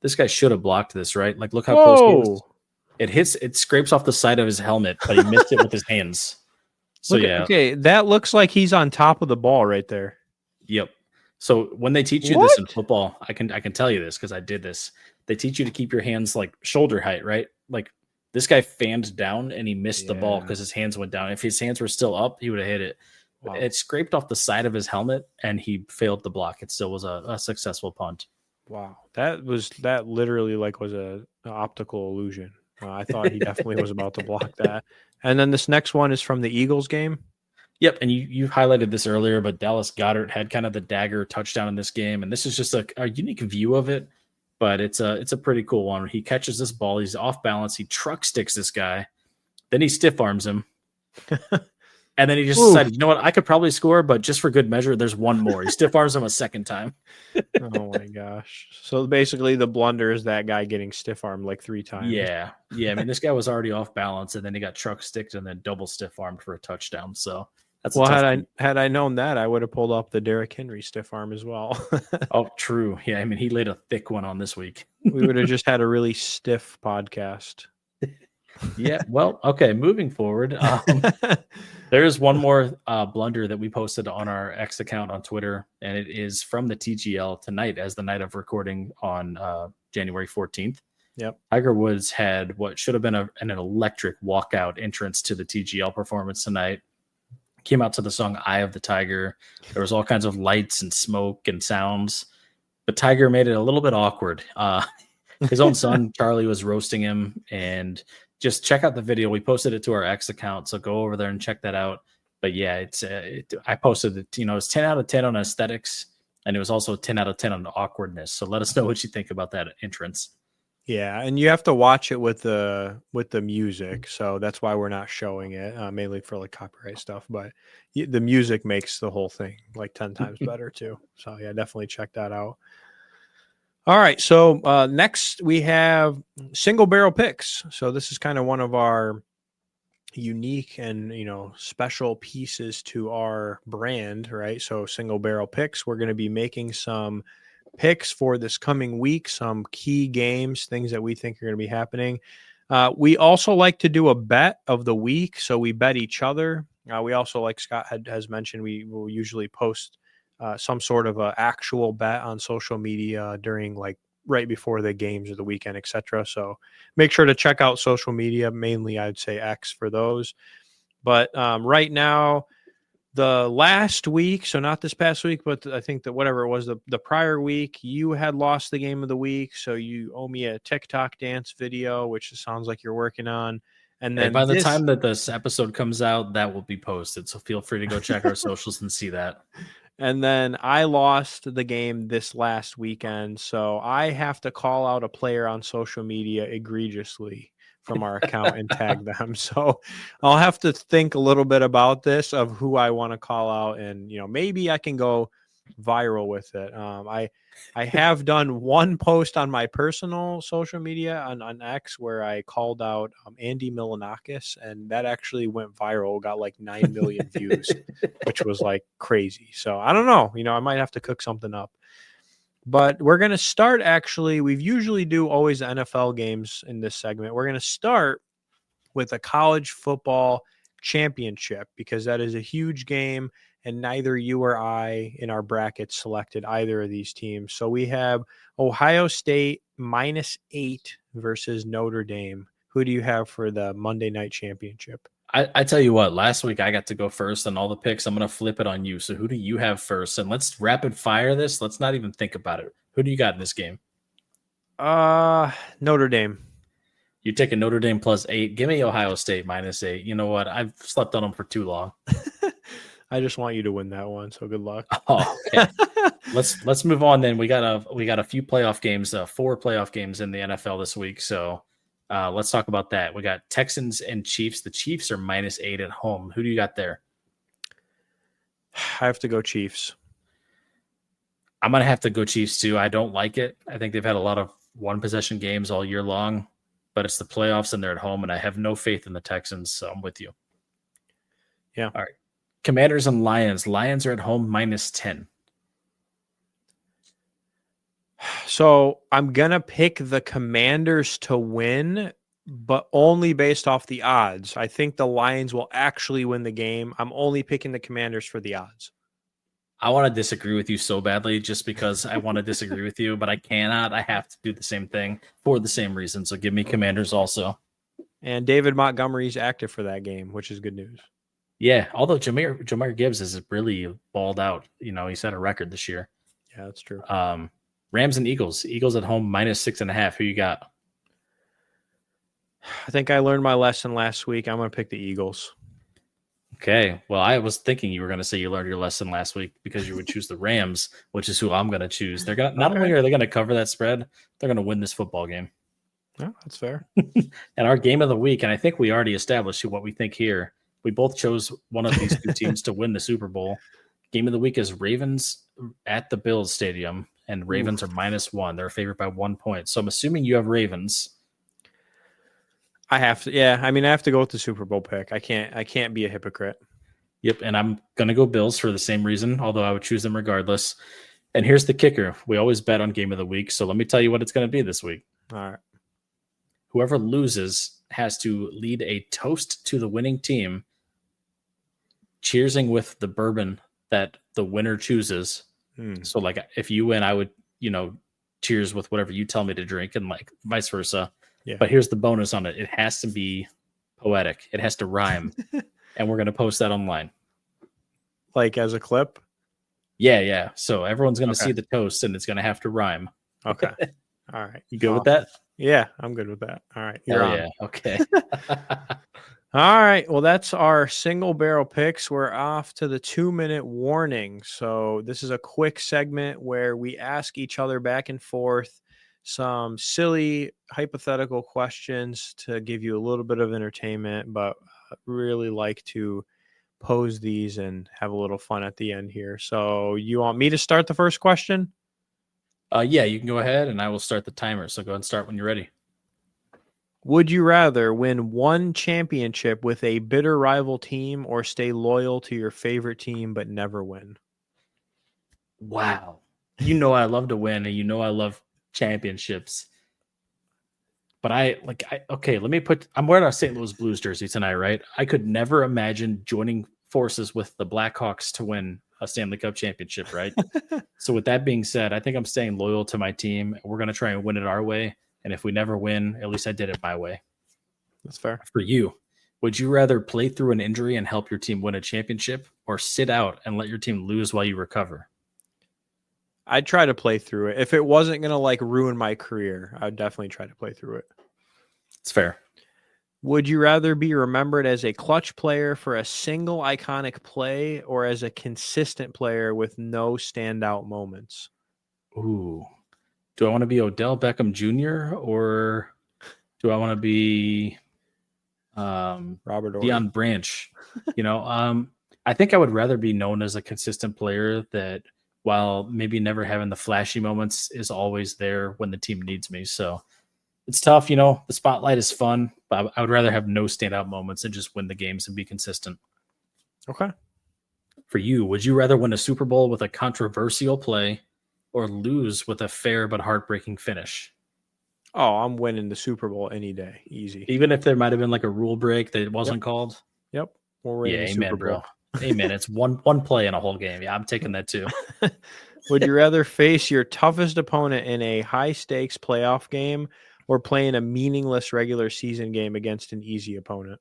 this guy should have blocked this, right? Like, look how close he was. It scrapes off the side of his helmet, but he missed it with his hands. So okay, that looks like he's on top of the ball right there. Yep. So when they teach you this in football, I can tell you this because I did this. They teach you to keep your hands like shoulder height, right? Like, this guy fanned down and he missed the ball because his hands went down. If his hands were still up, he would have hit it. Wow. It scraped off the side of his helmet and he failed the block. It still was a successful punt. Wow. That literally was an optical illusion. I thought he definitely was about to block that. And then this next one is from the Eagles game. Yep. And you highlighted this earlier, but Dallas Goedert had kind of the dagger touchdown in this game. And this is just a unique view of it. But it's a pretty cool one. He catches this ball. He's off balance. He truck sticks this guy. Then he stiff arms him. And then he just decided, you know what? I could probably score, but just for good measure, there's one more. He stiff arms him a second time. Oh, my gosh. So basically the blunder is that guy getting stiff armed like 3 times. Yeah. Yeah. I mean, this guy was already off balance, and then he got truck sticked and then double stiff armed for a touchdown. So that's had I known that, I would have pulled up the Derrick Henry stiff arm as well. Oh, true. Yeah, I mean, he laid a thick one on this week. We would have just had a really stiff podcast. Yeah. Well, okay. Moving forward, there's one more blunder that we posted on our X account on Twitter, and it is from the TGL tonight, as the night of recording on January 14th. Yep. Tiger Woods had what should have been an electric walkout entrance to the TGL performance tonight. Came out to the song Eye of the Tiger. There was all kinds of lights and smoke and sounds, but Tiger made it a little bit awkward. His own son, Charlie, was roasting him, and just check out the video. We posted it to our X account, so go over there and check that out. But yeah, I posted it, it's 10 out of 10 on aesthetics, and it was also 10 out of 10 on awkwardness. So let us know what you think about that entrance. Yeah, and you have to watch it with the music, so that's why we're not showing it, mainly for like copyright stuff. But the music makes the whole thing like 10 times better too. So yeah, definitely check that out. All right, so next we have single barrel picks. So this is kind of one of our unique and special pieces to our brand, right? So single barrel picks. We're going to be making some picks for this coming week, some key games, things that we think are going to be happening. We also like to do a bet of the week, so we bet each other. We also, like Scott has mentioned, we will usually post some sort of a actual bet on social media during right before the games of the weekend, etc. So make sure to check out social media, mainly I'd say X for those. But right now, the last week, so not this past week, but I think that whatever it was, the prior week, you had lost the game of the week. So you owe me a TikTok dance video, which it sounds like you're working on. And then by the time that this episode comes out, that will be posted. So feel free to go check our socials and see that. And then I lost the game this last weekend. So I have to call out a player on social media egregiously from our account and tag them. So I'll have to think a little bit about this of who I want to call out, and maybe I can go viral with it. I have done one post on my personal social media on X where I called out Andy Milanakis, and that actually went viral, got like 9 million views, which was like crazy. So I don't know, I might have to cook something up. But we're going to start, actually, we usually do always NFL games in this segment. We're going to start with a college football championship because that is a huge game, and neither you or I in our bracket selected either of these teams. So we have Ohio State -8 versus Notre Dame. Who do you have for the Monday night championship? I tell you what, last week I got to go first on all the picks. I'm going to flip it on you. So who do you have first? And let's rapid fire this. Let's not even think about it. Who do you got in this game? Notre Dame. You take a Notre Dame +8. Give me Ohio State -8. You know what? I've slept on them for too long. I just want you to win that one. So good luck. Oh, okay. Let's move on then. We got a few playoff games, 4 playoff games in the NFL this week. So let's talk about that. We got Texans and Chiefs. The Chiefs are -8 at home. Who do you got there? I have to go Chiefs. I'm going to have to go Chiefs too. I don't like it. I think they've had a lot of one-possession games all year long, but it's the playoffs and they're at home, and I have no faith in the Texans, so I'm with you. Yeah. All right. Commanders and Lions. Lions are at home -10. So I'm going to pick the Commanders to win, but only based off the odds. I think the Lions will actually win the game. I'm only picking the Commanders for the odds. I want to disagree with you so badly just because I want to disagree with you, but I cannot. I have to do the same thing for the same reason. So give me Commanders also. And David Montgomery's active for that game, which is good news. Yeah, although Jahmyr Gibbs is really balled out. You know, he set a record this year. Yeah, that's true. Rams and Eagles. Eagles at home -6.5. Who you got? I think I learned my lesson last week. I'm going to pick the Eagles. Okay. Well, I was thinking you were going to say you learned your lesson last week because you would choose the Rams, which is who I'm going to choose. They're going to, not only are they going to cover that spread, they're going to win this football game. Yeah, that's fair. And our game of the week, and I think we already established what we think here. We both chose one of these two teams to win the Super Bowl. Game of the week is Ravens at the Bills Stadium, and Ravens are -1. They're favored by 1 point. So I'm assuming you have Ravens. I have to. Yeah, I mean, I have to go with the Super Bowl pick. I can't be a hypocrite. Yep, and I'm going to go Bills for the same reason, although I would choose them regardless. And here's the kicker. We always bet on game of the week, so let me tell you what it's going to be this week. All right. Whoever loses has to lead a toast to the winning team, cheersing with the bourbon that the winner chooses. So, like, if you win, I would, cheers with whatever you tell me to drink, and like vice versa. Yeah. But here's the bonus on it. It has to be poetic. It has to rhyme. And we're going to post that online. Like as a clip? Yeah. So everyone's going to see the toast, and it's going to have to rhyme. Okay. All right. You good with that? Yeah, I'm good with that. All right. You're on. Yeah. Okay. All right. Well, that's our single barrel picks. We're off to the 2-minute warning. So this is a quick segment where we ask each other back and forth some silly hypothetical questions to give you a little bit of entertainment, but really like to pose these and have a little fun at the end here. So you want me to start the first question? Yeah, you can go ahead and I will start the timer. So go ahead and start when you're ready. Would you rather win one championship with a bitter rival team or stay loyal to your favorite team but never win? Wow. I love to win, and I love championships. But I'm wearing a St. Louis Blues jersey tonight, right? I could never imagine joining forces with the Blackhawks to win a Stanley Cup championship, right? So with that being said, I think I'm staying loyal to my team. We're going to try and win it our way. And if we never win, at least I did it my way. That's fair. For you, would you rather play through an injury and help your team win a championship, or sit out and let your team lose while you recover? I'd try to play through it. If it wasn't going to ruin my career, I'd definitely try to play through it. It's fair. Would you rather be remembered as a clutch player for a single iconic play or as a consistent player with no standout moments? Ooh. Do I want to be Odell Beckham Jr. or do I want to be Robert Deion Branch? I think I would rather be known as a consistent player that, while maybe never having the flashy moments, is always there when the team needs me. So it's tough. The spotlight is fun, but I would rather have no standout moments and just win the games and be consistent. Okay. For you, would you rather win a Super Bowl with a controversial play or lose with a fair but heartbreaking finish? Oh, I'm winning the Super Bowl any day. Easy. Even if there might have been a rule break that wasn't called? Yep. We're winning the Super Bowl. Bro. Amen. It's one play in a whole game. Yeah, I'm taking that too. Would you rather face your toughest opponent in a high-stakes playoff game or play in a meaningless regular season game against an easy opponent?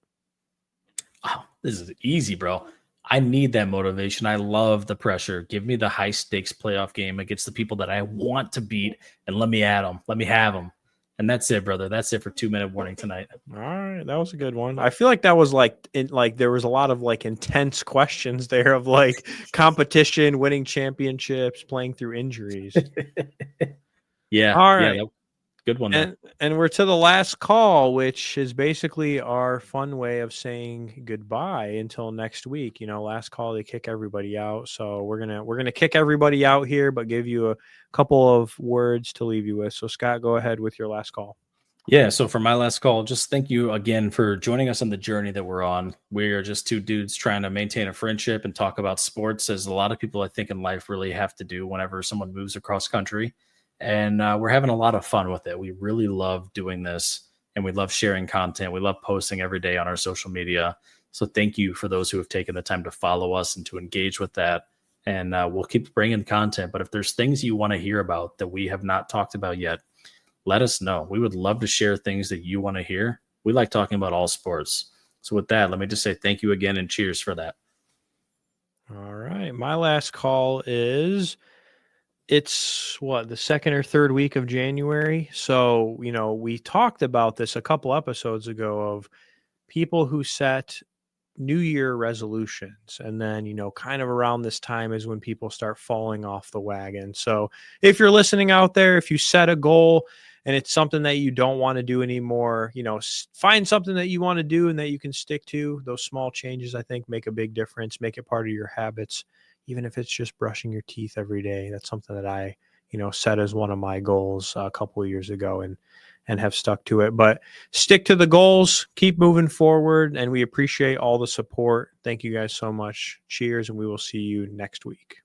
Oh, this is easy, bro. I need that motivation. I love the pressure. Give me the high stakes playoff game against the people that I want to beat, and let me at them. Let me have them. And that's it, brother. That's it for 2-minute warning tonight. All right, that was a good one. I feel like that was like there was a lot of like intense questions there of like competition, winning championships, playing through injuries. Yeah. All right. Yeah, good one there. And we're to the last call, which is basically our fun way of saying goodbye until next week. You know, last call, they kick everybody out. So we're gonna kick everybody out here, but give you a couple of words to leave you with. So Scott, go ahead with your last call. Yeah, so for my last call, just thank you again for joining us on the journey that we're on. We are just two dudes trying to maintain a friendship and talk about sports, as a lot of people I think in life really have to do whenever someone moves across country. And we're having a lot of fun with it. We really love doing this, and we love sharing content. We love posting every day on our social media. So thank you for those who have taken the time to follow us and to engage with that. And we'll keep bringing content. But if there's things you want to hear about that we have not talked about yet, let us know. We would love to share things that you want to hear. We like talking about all sports. So with that, let me just say thank you again and cheers for that. All right. My last call is, it's the second or third week of January. So, you know, we talked about this a couple episodes ago of people who set New Year resolutions. And then, you know, kind of around this time is when people start falling off the wagon. So if you're listening out there, if you set a goal and it's something that you don't want to do anymore, you know, find something that you want to do and that you can stick to. Those small changes, I think, make a big difference. Make it part of your habits, even if it's just brushing your teeth every day. That's something that I, you know, set as one of my goals a couple of years ago and have stuck to it. But stick to the goals, keep moving forward, and we appreciate all the support. Thank you guys so much. Cheers, and we will see you next week.